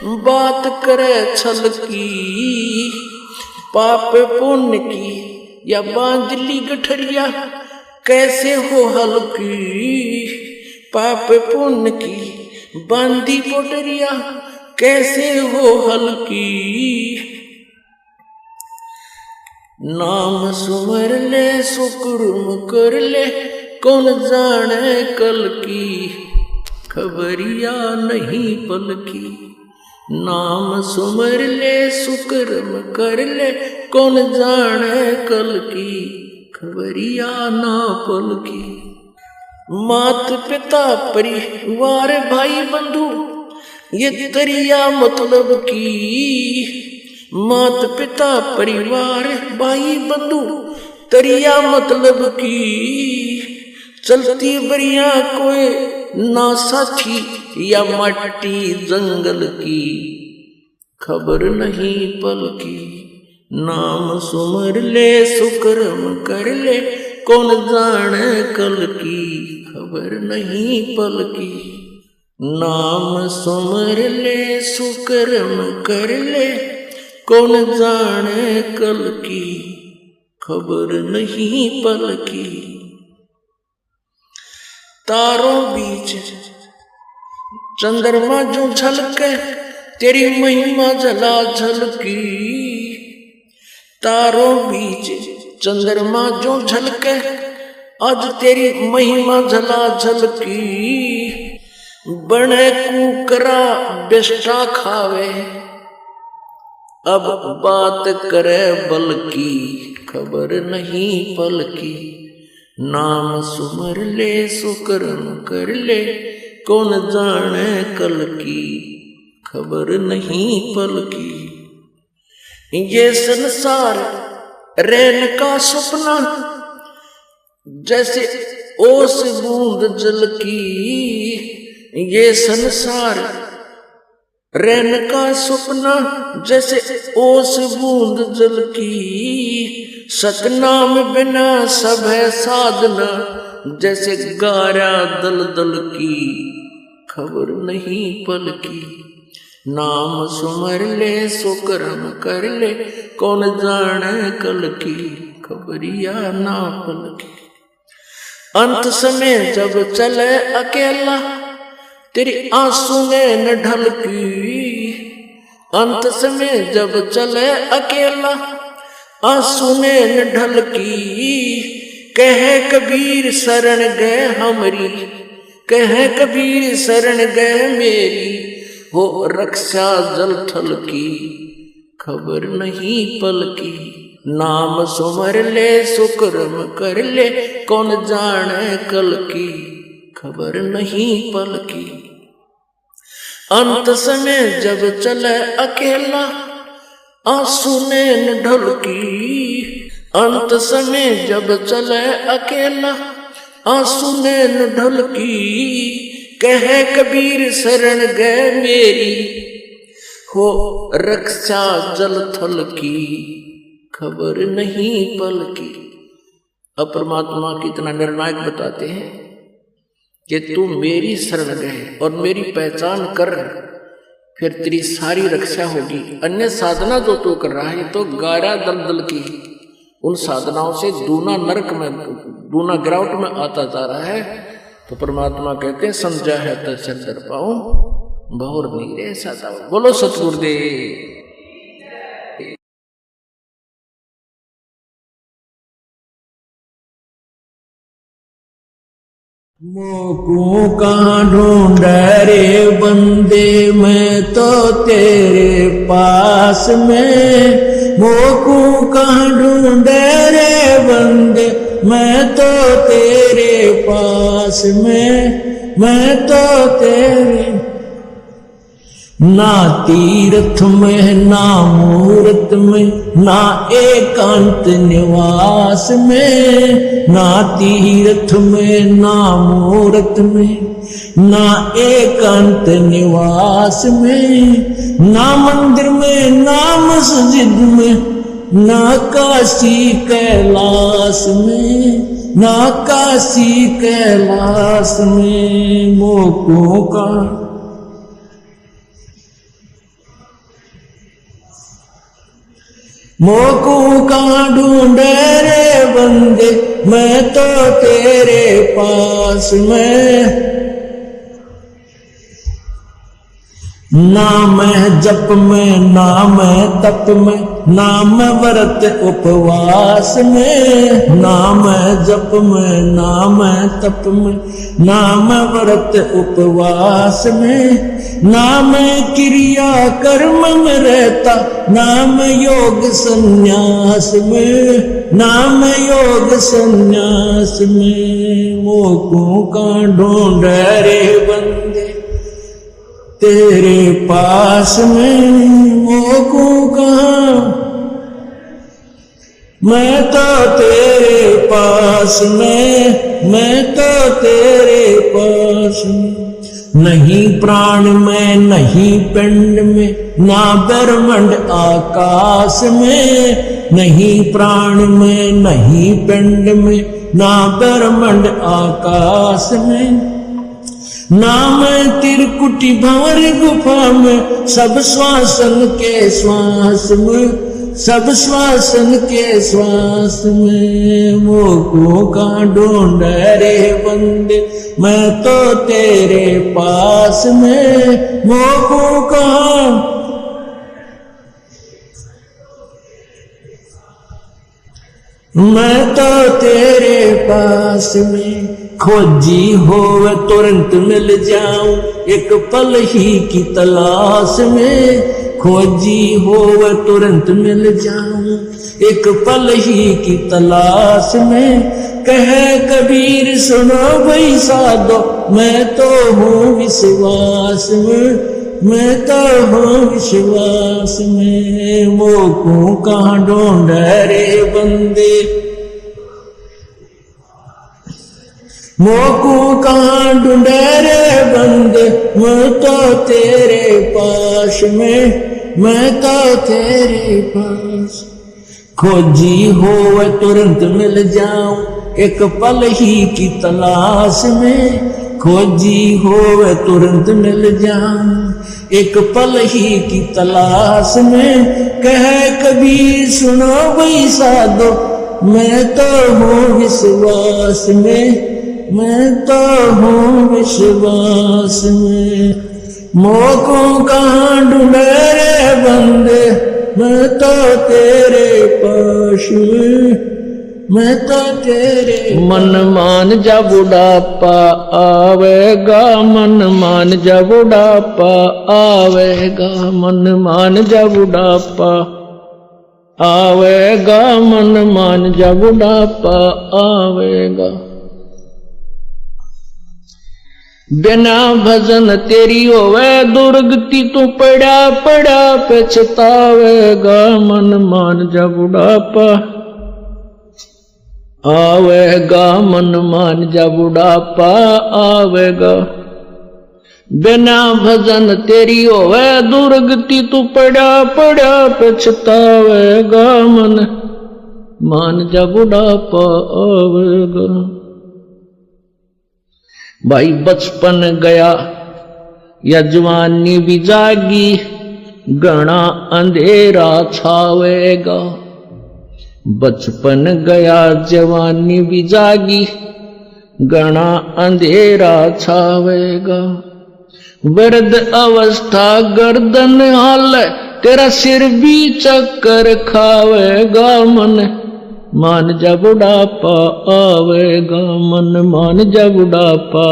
बात करे छल की, पाप पुण्य की या बांधली गठरिया कैसे हो हल्की। पाप पुण्य की बांधी पोटरिया कैसे हो हल्की। नाम सुमर ले सुकुर्म कर ले, कौन जाने कल की, खबरिया नहीं पल की। नाम सुमर ले सुकर्म कर ले, कौन जाने कल की, खबरिया ना पल की। मात पिता परिवार भाई बंधु ये तरिया मतलब की। मात पिता परिवार भाई बंधु तरिया मतलब की। चलती बरिया कोई ना साथी या मट्टी जंगल की, खबर नहीं पल की। नाम सुमर ले सुकर्म कर ले, कौन जाने कल की, खबर नहीं पल की। नाम सुमर ले सुकर्म कर ले, कौन जाने कल की, खबर नहीं पल की। तारों बीच चंद्रमा जो झलके, तेरी महिमा झला झलकी। तारों बीच चंद्रमा जो झलके, आज तेरी महिमा झला झलकी। बने कुकरा बेस्टा खावे, अब बात करे बल की, खबर नहीं पल की। नाम सुमर ले सुकर्म कर ले, कौन जाने कल की, खबर नहीं पल की। ये संसार रैन का सपना, जैसे ओस बूंद जल की। ये संसार रैन का सपना, जैसे ओस बूंद जल की। सतनाम बिना सब है साधना, जैसे गारा दल दल की, खबर नहीं पल की। नाम सुमर ले सुकर्म कर ले, कौन जाने कल की, खबरिया ना पल की। अंत समय जब चले अकेला, तेरी आंसू ने न ढलकी। अंत समय जब चले अकेला, आंसू ने न ढलकी। कहे कबीर शरण गए हमरी, कहे कबीर शरण गए मेरी, हो रक्षा जल थल की, खबर नहीं पल की। नाम सुमर ले सुकर्म कर ले, कौन जाने कल की, खबर नहीं पल की। अंत समय जब चले अकेला, आंसू ने न ढलकी। अंत समय जब चले अकेला, आंसू ने न ढलकी। कहे कबीर शरण गए मेरी, हो रक्षा जल थल की, खबर नहीं पल की। अब परमात्मा कितना निर्णायक बताते हैं कि तू मेरी शरण गए और मेरी पहचान कर, फिर तेरी सारी रक्षा होगी। अन्य साधना जो तू कर रहा है तो गारा दलदल की, उन साधनाओं से दूना नरक में, दूना गिरावट में आता जा रहा है। तो परमात्मा कहते हैं समझा है तो चंदर पाऊं बहुर नीरे सदा। बोलो सतगुरुदेव। मोको कहाँ ढूंढे रे बंदे, मैं तो तेरे पास में। मोको कहाँ ढूंढे रे बंदे, मैं तो तेरे पास में। मैं तो तेरे ना तीर्थ में ना मूर्त में, ना एकांत निवास में। ना तीर्थ में ना मूर्त में, ना एकांत निवास में। ना मंदिर में ना मस्जिद में, ना काशी कैलाश में। ना काशी कैलाश में मोको का मोको कहाँ ढूंढे रे बंदे, मैं तो तेरे पास में। ना मैं जप में, ना मैं तप में, ना मैं व्रत उपवास में। ना मैं जप में, ना मैं तप में, ना मैं व्रत उपवास में। ना मैं क्रिया कर्म में रहता, ना मैं योग संन्यास में, ना मैं योग संन्यास में। मोको कहाँ ढूंढे रे बंदे, तेरे पास में। मोको कहाँ, मैं तो तेरे पास में, मैं तो तेरे पास में। नहीं प्राण में, नहीं पिंड में, ना ब्रह्मांड आकाश में। नहीं प्राण में, नहीं पिंड में, ना ब्रह्मांड आकाश में। ना मैं त्रिकुटी भंवर गुफा में, सब श्वासन के श्वास में, सब श्वासन के श्वास में। मोको कहाँ ढूंढे रे बंदे, मैं तो तेरे पास में। मोको कहाँ, मैं तो तेरे पास में। खोजी होवे तुरंत मिल जाऊं, एक पल ही की तलाश में। खोजी होवे तुरंत मिल जाऊं, एक पल ही की तलाश में। कहे कबीर सुनो भाई साधो, मैं तो हूँ विश्वास में, मैं तो हूँ विश्वास में। मोको कहाँ ढूंढे रे बंदे, मोको कहाँ ढूंढे रे बंदे, मैं तो तेरे पास में, मैं तो तेरे पास। खोजी हो तुरंत मिल जाऊं, एक पल ही की तलाश में। खोजी हो तुरंत मिल जाऊं, एक पल ही की तलाश में। कहे कबीर सुनो भाई साधो, मैं तो हूँ विश्वास में, मैं तो हूँ विश्वास में। मोको कहाँ ढूंढे रे बंदे, मैं तो तेरे पास में, मैं तो तेरे। मन मान जा बुढ़ापा आवेगा, मन मान जा बुढ़ापा आवेगा। मन मान जा बुढ़ापा आवेगा, मन मान जा बुढ़ापा आवेगा। बिना भजन तेरी होवे दुर्गति, तू पड़ा पड़ा पछतावेगा। मन मान जा बुढ़ापा आवेगा, मन मान जा बुढ़ापा आवेगा। बिना भजन तेरी होवे दुर्गति, तू पड़ा पड़ा पछतावेगा। मन मान जा बुढ़ापा आवेगा। भाई बचपन गया या जवानी भी जागी, घना अंधेरा छावेगा। बचपन गया जवानी भी जागी, घना अंधेरा छावेगा। वृद्ध अवस्था गर्दन हाल, तेरा सिर भी चक्कर खावेगा। मन मान जा बुढ़ापा आवेगा, मन मान जा बुढ़ापा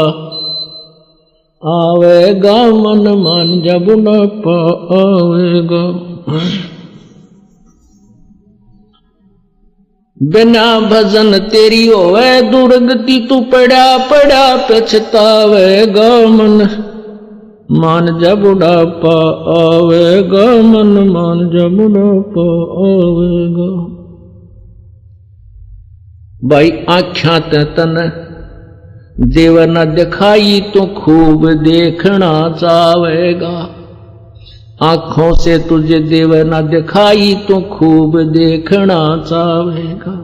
आवेगा। मन मान जा बुढ़ापा आवेगा। बिना भजन तेरी होवे दुर्गति, तू पड़ा पड़ा पछतावेगा। मन मान जा बुढ़ापा आवेगा, मन मान जा बुढ़ापा आवेगा। भाई आँख्या ते तन देव न दिखाई, तो खूब देखना चाहेगा। आंखों से तुझे देव न दिखाई, तो खूब देखना चाहेगा।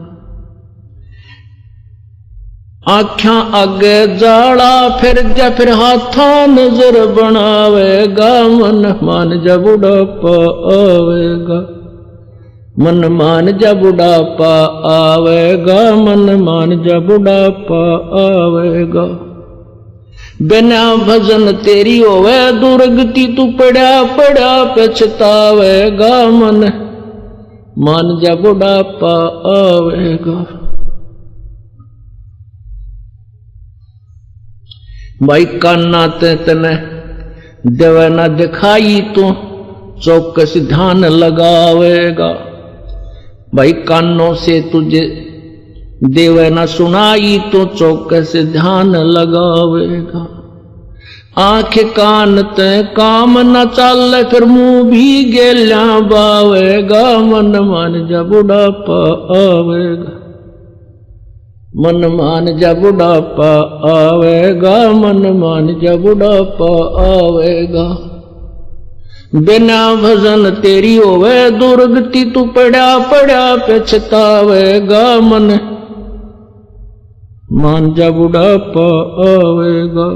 आँख्या आगे जाला फिर जा, फिर हाथा नजर बनावेगा। मन मान जा बुढ़ापा आवेगा, मन मान जा बुढ़ापा आवेगा, मन मान जा बुढ़ापा आवेगा। बिना भजन तेरी होवे दुर्गति, तू पड़ा पड़ा पछतावेगा। मन मान जा बुढ़ापा आवेगा। भाई कान्ना तने देवे ना दिखाई, तो चौकस ध्यान लगावेगा। भाई कानों से तुझे देवे ना सुनाई, तो चौकस ध्यान लगावेगा। आंख कान ते काम न चल, फिर मुंह भी गेल्या बावेगा। मन मान जा बुढ़ापा आवेगा। मन मान जा बुढ़ापा आवेगा, मन मान जा बुढ़ापा आवेगा। बिना भजन तेरी होवे दुर्गति, तू पड़ा पड़ा पछतावेगा। मन मान जा बुढ़ापा आवेगा।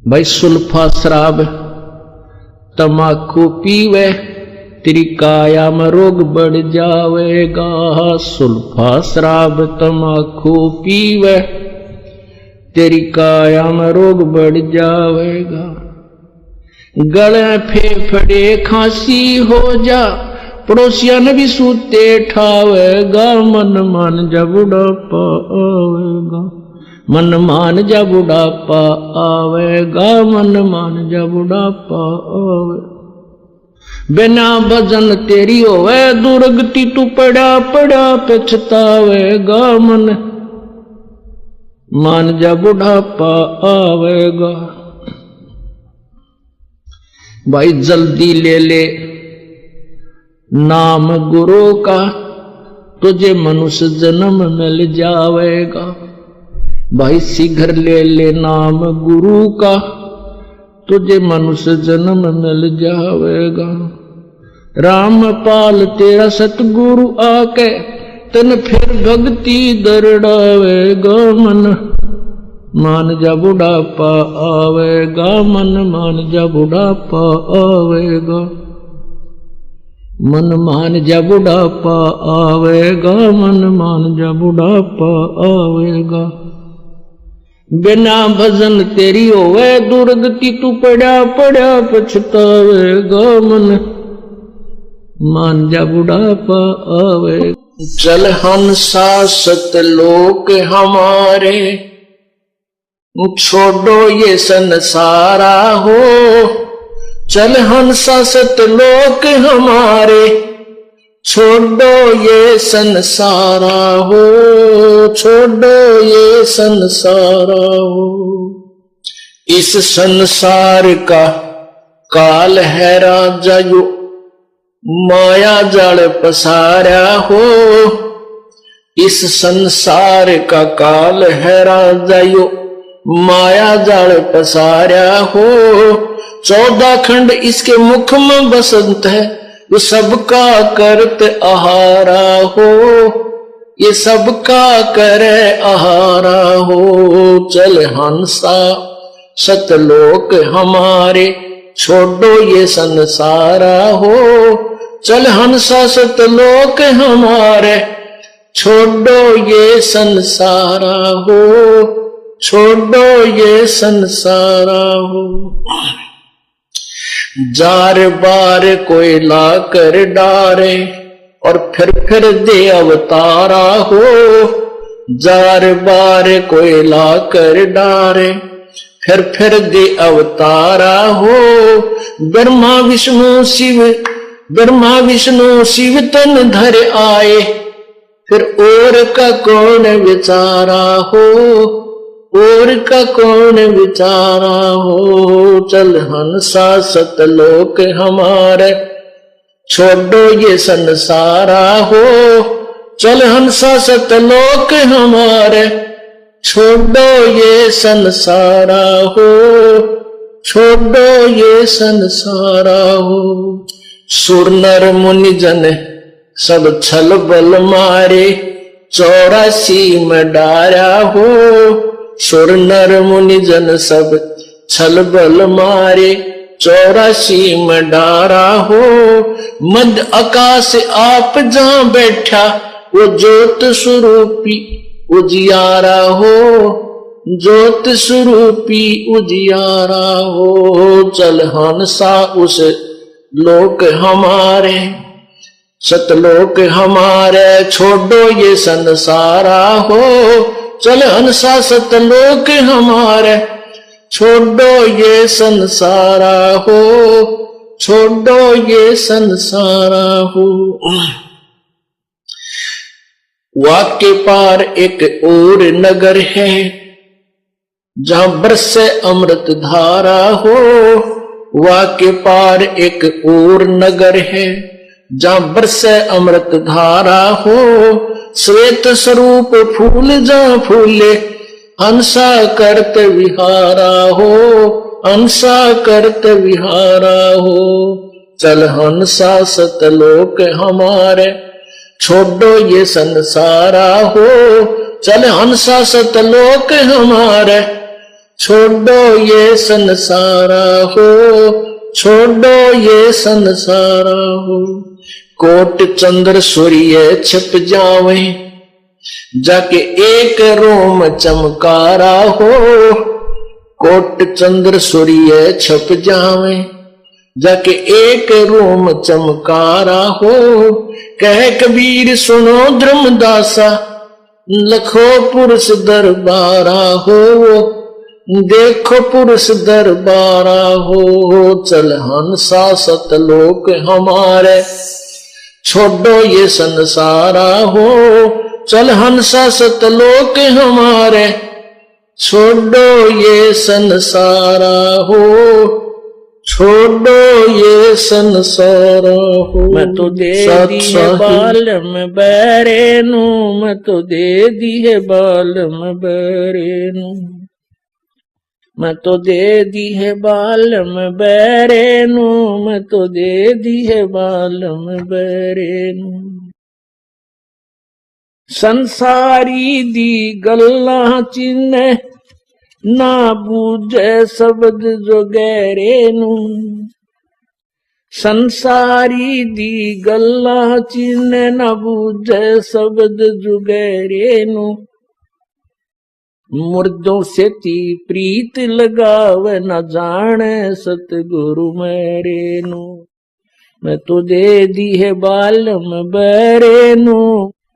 भाई सुल्फा शराब तमाकू पीवे, तेरी काया में रोग बढ़ जावेगा। सुल्फा शराब तमाकू पीवे, तेरी काया में रोग बढ़ जावेगा। गले फेफड़े खांसी हो जा, पड़ोसियन भी सूते ठावेगा। मन मान जा बुढ़ापा आवेगा। मन मान जा बुढ़ापा आवेगा। मन मान जा बुढ़ापा आवेगा। बिना भजन तेरी होवे दुर्गति, तू पड़ा पड़ा पछतावेगा। मन मान जा बुढ़ापा आवेगा। भाई जल्दी ले ले नाम गुरु का, तुझे मनुष्य जन्म मिल जावेगा। भाई शीघ्र ले ले नाम गुरु का, तुझे मनुष्य जन्म मिल जावेगा। रामपाल तेरा सतगुरु आके, तन फिर भक्ति दरड़ावेगा। मन मान जा बुढ़ापा आवेगा। मन मान जा बुढ़ापा आवेगा। मन मान जा बुढ़ापा आवेगा। मन मान जा बुढ़ापा आवेगा। बिना भजन तेरी होवे दुर्गति, तू पड़ा पड़ा पछतावेगा। मन मान जा बुढ़ापा आवेगा। चल हंसा सतलोक हमारे, छोड़ो ये संसारा हो। चल हंसा सतलोक हमारे, छोड़ो ये संसारा हो। छोड़ो ये संसारा हो। इस संसार का काल है राजा, यो माया जाल पसारा हो। इस संसार का काल है राजा, यो माया जाल पसारा हो। 14 खंड इसके मुख में बसंत है, वो सबका करत आहारा हो। ये सबका करे आहारा हो। चल हंसा सतलोक हमारे, छोड़ो ये संसारा हो। चल हंसा सतलोक हमारे, छोड़ो ये संसारा हो। छोड़ो ये संसारा हो। जार बार कोई ला कर डारे, और फिर दे अवतारा हो। जार बार कोई ला कर डारे, फिर दे अवतारा हो। ब्रह्मा विष्णु शिव तन धर आए, फिर और का कौन विचारा हो। और का कौन विचारा हो। चल हंसा सतलोक हमारे, छोड़ो ये संसारा हो। चल हंसा सतलोक हमारे, छोड़ो ये संसारा हो। छोड़ो ये संसारा हो। सुर नर मुनि जन सब छल बल मारे, 84 में डारा हो। सुर नर मुनि जन सब छल बल मारे, 84 में डारा हो। मध्य आकाश आप जहां बैठा, वो ज्योत स्वरूपी उजियारा हो, ज्योत स्वरूपी उजियारा हो। चल हंसा उस लोक हमारे, सतलोक हमारे, छोड़ो ये संसारा हो। चल हंसा सतलोक हमारे, छोड़ो ये संसारा हो, छोड़ो ये संसारा हो। वाक्य पार एक और नगर है, जहां बरसे अमृत धारा हो। वाक्य पार एक और नगर है, जहां बरसे अमृत धारा हो। श्वेत स्वरूप फूल जहां फूले, हंसा करत विहारा हो, हंसा करत विहारा हो। चल हंसा सतलोक हमारे, छोड़ो ये संसारा हो। चल हंसा सतलोक हमारे, छोड़ो ये संसारा हो, छोड़ो ये संसारा हो। कोट चंद्र सूर्य छिप जावे, जाके एक रोम चमकारा हो। कोट चंद्र सूर्य छिप जावे, जाके एक रोम चमकारा हो। कह कबीर सुनो धर्मदासा, लखो पुरुष दरबारा हो, देखो पुरुष दरबारा हो। चल हंसा सतलोक हमारे, छोड़ो ये संसारा हो। चल हंसा सतलोक हमारे, छोड़ो ये संसारा हो, छोड़ो ये संसारा हो। मैं तो दे दी है बालम बैरेनु, मैं तो दे दी है बालम बैरेनु, मैं तो दे दी है बालम बैरेनु, मैं तो दे दी है बालम बैरेनु। संसारी दी गल्ला चिन्ह, ना बूझे शब्द जो गहरेनु। संसारी दी गल्ला चिन्ह, ना बूझे शब्द जो गहरेनु। मुर्दों से ती प्रीत लगाव, न जाने सतगुरु मेरेनु। मैं तो दे दी है बालम बैरेनु,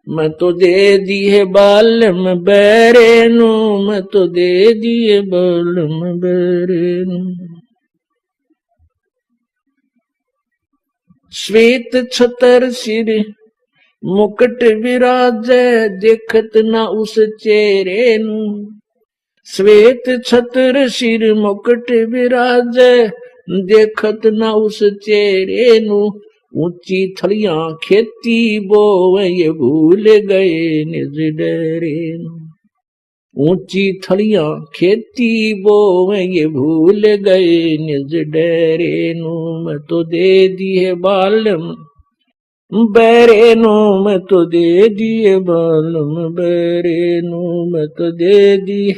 मैं तो दे दी है बालम बैरेनु, मैं तो दे दी है बालम बैरेनु। श्वेत छतर सिर मुकुट विराजे, देखत न उस चेहरे नु। श्वेत छतर सिर मुकुट विराजे, देखत न उस चेहरे नु। ऊंची थलियां खेती बोवे, ये भूल गए निज डेरे नु। ऊंची थलियां खेती बोवे, ये भूल गए निज डेरे नु। मैं तो दे दी है बालम बैरेनु, मैं तो दे दिए बालम बैरेनु, मैं तो दे दी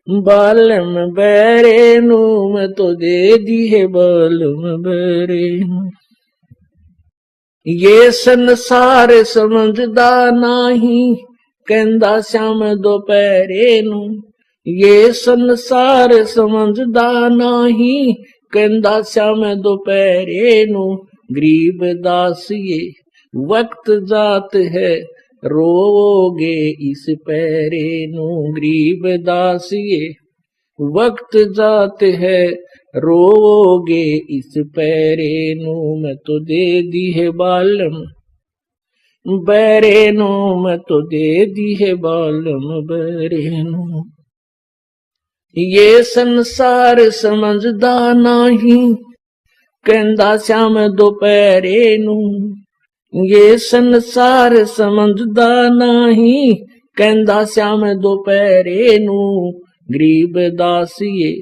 बालम बैरेनु, मैं तो दे दी है बालम बैरेनु। ये संसार समझदा नाही, कहंदा श्याम दोपहरेनु। ये संसार समझदा नाही, कहंदा श्याम दोपहरेनु। गरीब दास ये वक्त जात है, रोगे इस पैरे नु। गरीब दास ये वक्त जात है, रोगे इस पैरे नु। मैं तो दे दी है बालम बैरे नु, मैं तो दे दी है बालम बैरे नु। ये संसार समझदा नहीं, कहंदा श्याम दोपहरे नु। ये संसार समझदा नहीं, कहंदा श्याम दोपहरे नु। गरीब दास ये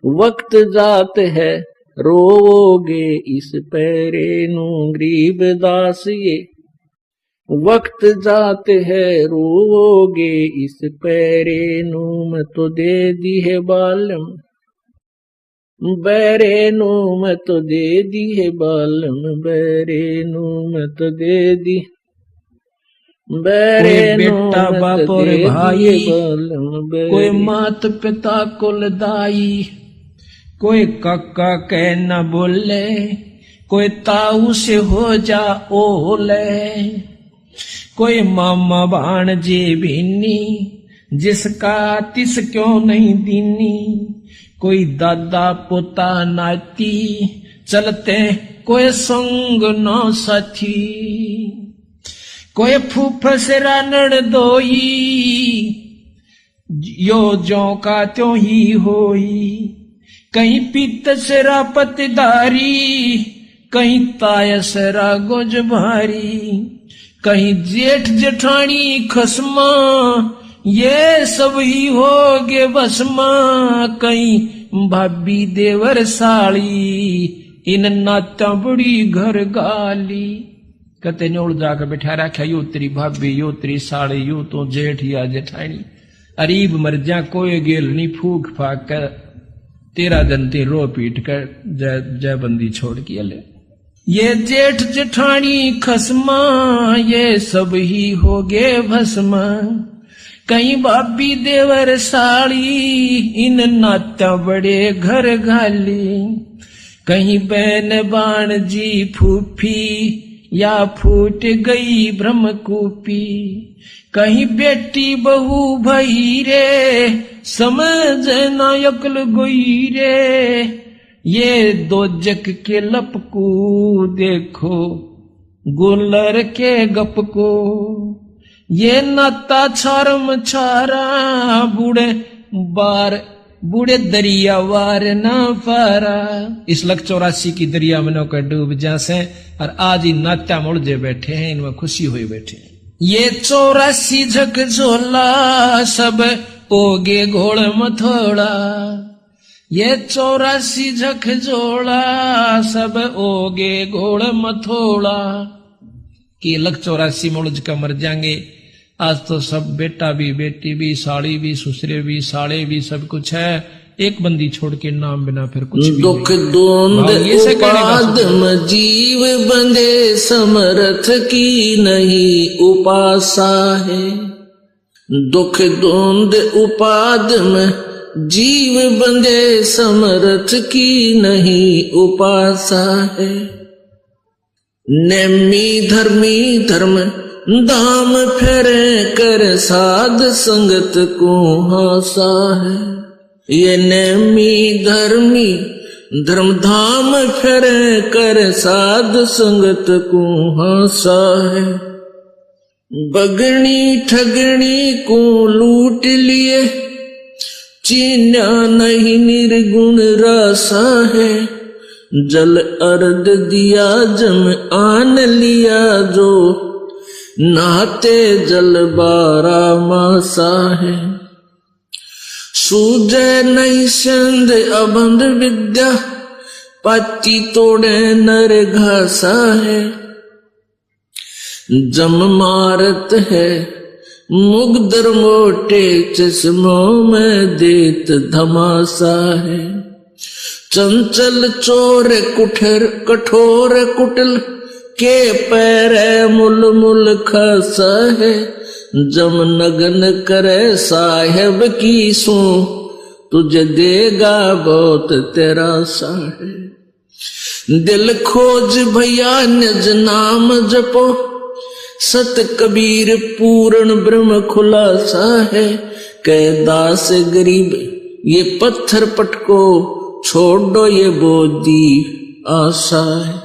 वक्त जात है, रोगे इस पैरे नु। गरीब दास ये वक्त जात है, रोगे इस पैरे नु। मैं तो दे दी है बालम बैरे नु मैं तो दे दी है बालम, बैरे नु मैं तो दे दी, बैरे बेटा बाप और भाई, कोई मात पिता कुल दाई, कोई काका कह न बोले, कोई ताऊ से हो जा ओले, कोई मामा भाणजे बीनी, जिसका तिस क्यों नहीं दीनी, कोई दादा पोता नाती, चलते कोई संग न साथी, कोई फूफसरा नड़दोई, यो जो का त्यों ही होई, कहीं पीतसरा पतदारी, कहीं तायसरा गोज भारी, कहीं जेठ जेठानी खसमा, ये सब ही हो गे बसमा, कहीं भाभी देवर साली, इन नाता बड़ी घर गाली। कहते न्योल जाकर बैठा रखा, यो तेरी भाभी, यो तेरी साली, यो तो जेठ या जेठानी, अरीब मर जा कोई गेल नहीं, फूक फाक कर 13 दिन ते रो पीट कर जय बंदी छोड़ के ले। ये जेठ जेठानी खसमा, ये सब ही हो गे भस्मा, कहीं भाभी देवर साड़ी, इन नाता बड़े घर घाली, कहीं बहन बाण जी फूफी, या फूट गई ब्रह्मकूपी, कहीं बेटी बहू भई रे, समझ न अक्ल गोई रे, ये दो जग के लपकू देखो, गुलर के गप को, ये नाता छारम छारा, बूढ़े दरिया वार न पारा। इस लख 84 की दरिया में नौकर डूब जासे, और आज ही नात्या मुड़जे बैठे हैं, इनमें खुशी हुई बैठे हैं। ये 84 झक झोला, सब ओगे घोड़ मथोड़ा, ये 84 झक झोला, सब ओगे घोड़ मथोड़ा। कि लख 84 मुड़ज का मर जाएंगे, आज तो सब बेटा भी, बेटी भी, साड़ी भी, ससुरे भी, साले भी, सब कुछ है, एक बंदी छोड़ के नाम बिना फिर कुछ भी। दुख द्वंद उपादम जीव बंधे, समर्थ की नहीं उपासा है। दुख द्वंद उपादम जीव बंधे, समर्थ की नहीं उपासा है। नेमी धर्मी धर्म दाम फेरे कर, साध संगत को हासा है। ये नेमी धर्मी धर्म धाम फेरे कर, साध संगत को हासा है। बगनी ठगनी को लूट लिए, चीन्या नहीं निर्गुण रासा है। जल अर्ध दिया जम आन लिया, जो नहाते जल 12 मासा है। सूझे नहीं संध अबंध विद्या, पाती तोड़े नर घासा है। जम मारत है मुगदर मोटे, चश्मों में देत धमासा है। चंचल चोर कुठर कठोर कुटिल, के पैर मुल मुल खसा है। जम नगन करे साहेब की सो, तुझे देगा बहुत तेरा सा है। दिल खोज भैया निज नाम जपो, सत कबीर पूर्ण ब्रह्म खुलासा है। कह दास गरीब ये पत्थर पटको, छोड़ो ये बोधी आशा है।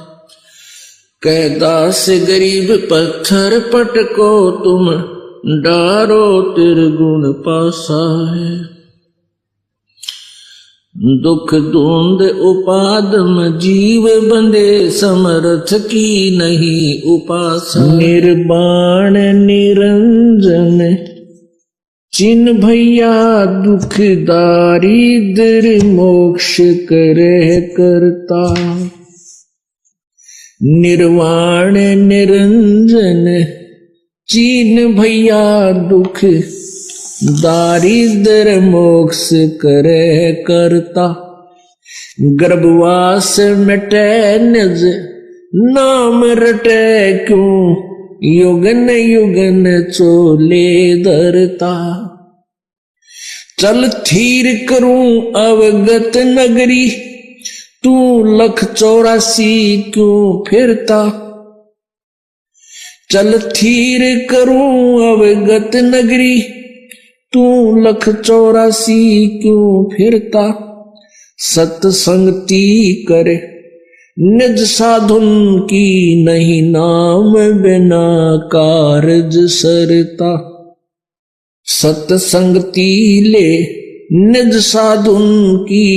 कह दास गरीब पत्थर पटको, तुम डारो तिरगुण पासा है। दुख द्वंद उपादम जीव बंधे, समर्थ की नहीं उपासा। निर्वाण निरंजन चिन्ह भैया, दुख दारिद्र मोक्ष करे करता। निर्वाण निरंजन चिन्ह भैया, दुख दारिद्र मोक्ष करे करता। गर्भवास मिटे निज नाम रटे क्यों, युगन युगन चोले धरता। चल थीर करूं अवगत नगरी, तू 184 क्यों फिरता। चल थीर करूं अवगत नगरी, तू 184 क्यों फिरता। सत्संगति करे निज साधुन की, नहीं नाम बिना कारज सरता। सत्संगति ले निज साधुन की,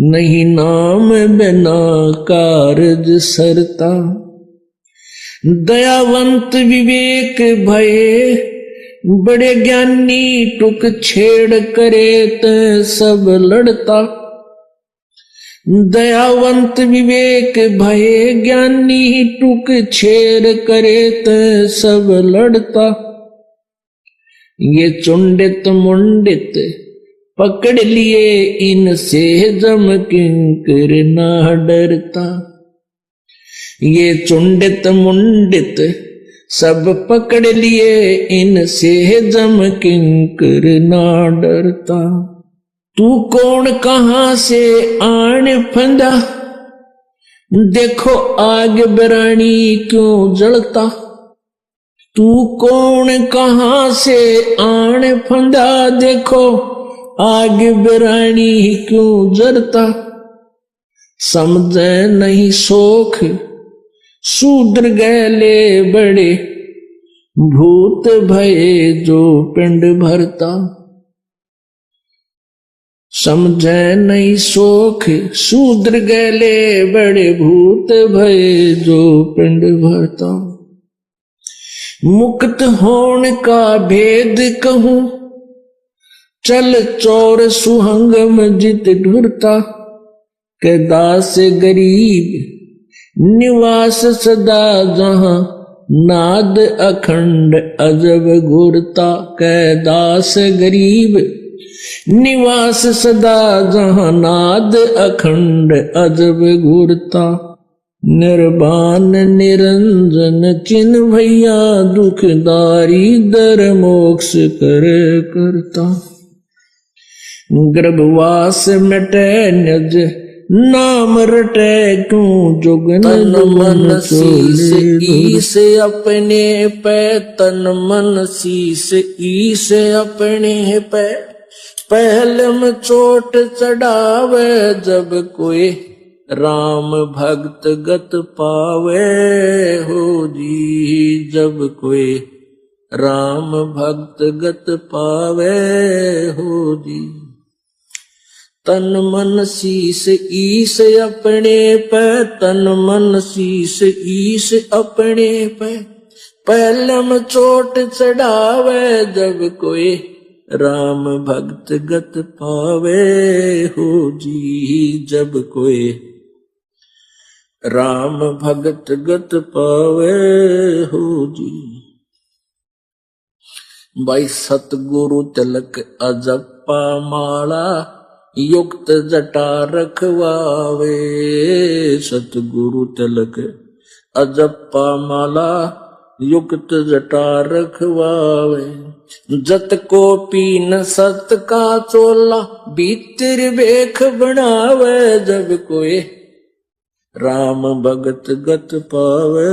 नहीं नाम बिना कारज सरता। दयावंत विवेक भये बड़े ज्ञानी, टुक छेड़ करे ते सब लड़ता। दयावंत विवेक भये ज्ञानी, टुक छेड़ करे ते सब लड़ता। ये चुंडित मुंडित पकड़ लिए, इनसे जम किंकर ना डरता। ये चुंडित मुंडित सब पकड़ लिए, इनसे जम किंकर ना डरता। तू कौन कहां से आन फंदा, देखो आग बरानी क्यों जलता। तू कौन कहां से आन फंदा, देखो आग बरानी क्यों जलता। समझे नहीं सोख शूद्र गैले बड़े, भूत भये जो पिंड भरता। समझे नहीं सोख शूद्र गैले बड़े, भूत भये जो पिंड भरता। मुक्त होने का भेद कहूं, चल चोर सुहंगम जित ढुरता। के दास गरीब निवास सदा जहां, नाद अखंड अजब घुरता। के दास गरीब निवास सदा जहां, नाद अखंड अजब घुरता। निर्वाण निरंजन चिन्ह भैया, दुखदारी दर मोक्ष कर करता। गर्भवास मिटे निज नाम रटे क्यों, जुगन तन मन शीस ईस अपने पे। तन मन शीस ईस अपने पे, पहलम चोट चढ़ावे जब कोई, राम भक्त गत पावे हो जी। जब कोई राम भक्त गत पावे हो जी। तन मन शीस ईस अपने पे, तन मन शीस ईस अपने पे, पहलम चोट चढ़ावे जब कोई, राम भक्त गत पावे हो जी। जब कोई राम भगत गत पावे हो जी। भाई सतगुरु तिलक अजप्पा माला, युक्त जटा रखवावे। सतगुरु तिलक अजप्पा माला, युक्त जटा रखवावे। जत को पीन सत का चोला, भीतर बेख बनावे जब कोई, राम भगत गत पावे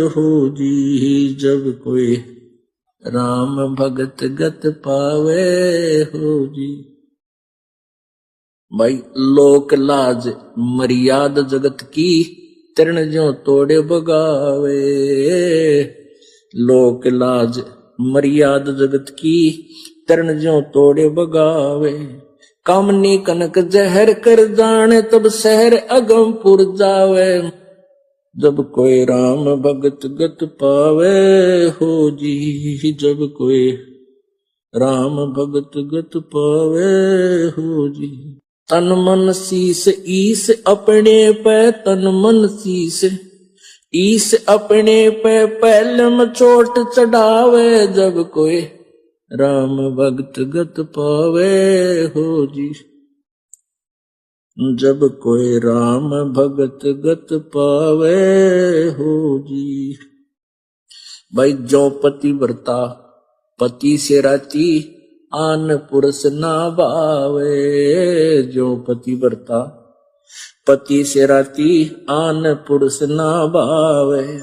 हो जी। जब कोई राम भगत गत पावे हो जी। भाई लोक लाज मर्याद जगत की, तरण ज्यों तोड़े बगावे। लोक लाज मर्याद जगत की, तरण ज्यों तोड़े बगावे। कामनी कनक जहर कर जाने, तब शहर अगमपुर जावे। जब कोई राम भगत गत पावे हो जी। जब कोई राम भगत गत पावे हो जी। तन मन शीस ईस अपने पे, तन मन शीस ईस अपने पे, पहलम चोट चढ़ावे जब कोई, राम भगत गत पावे हो जी। जब कोई राम भगत गत पावे हो जी। भाई जो पतिव्रता पति से राती आन पुरुष ना भावे। जो पतिव्रता पति से राती आन पुरुष ना भावे।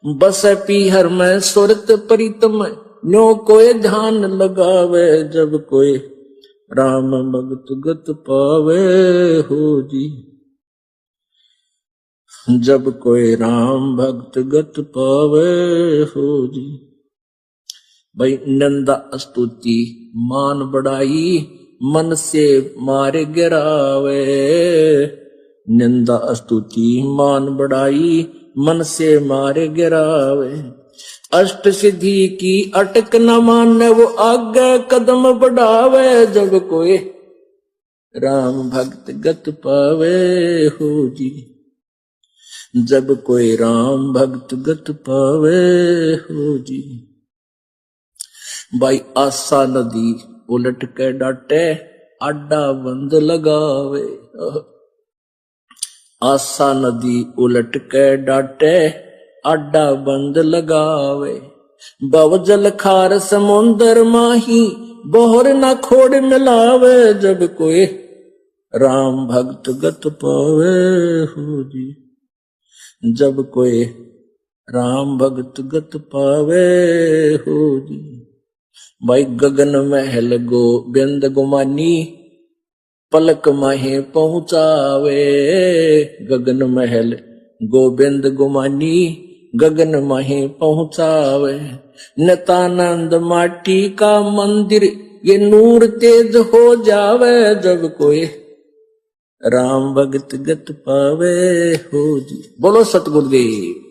बस पीहर में सुरत प्रीतम न्यो कोई ध्यान लगावे। जब कोई राम भगत गत पावे हो जी। जब कोई राम भक्त गत पावे हो जी। भाई निंदा स्तुति मान बढ़ाई मन से मारे गिरावे। निंदा स्तुति मान बढ़ाई मन से मारे गिरावे। अष्ट सिद्धि की अटक न माने वो आगे कदम बढ़ावे। जब कोई राम भक्त गत पावे हो जी। जब कोई राम भक्त गत पावे हो जी। भाई आशा नदी उलट के डाटे अड्डा बंद लगावे। आशा नदी उलट के डाटे अड्डा बंद लगावे। बवजल खार समुंदर माही बोहर न खोड़ मिलावे। जब कोई राम भक्त गत पावे हो जी। जब कोई राम भक्त गत पावे हो जी। भाई गगन महल गोबिंद गुमानी पलक माहे पहुंचावे। गगन महल गोबिंद गुमानी गगन माहे पहुंचावे। नित्यानंद माटी का मंदिर ये नूर तेज हो जावे। जब कोई राम भगत गत पावे हो जी। बोलो सतगुरुदेव।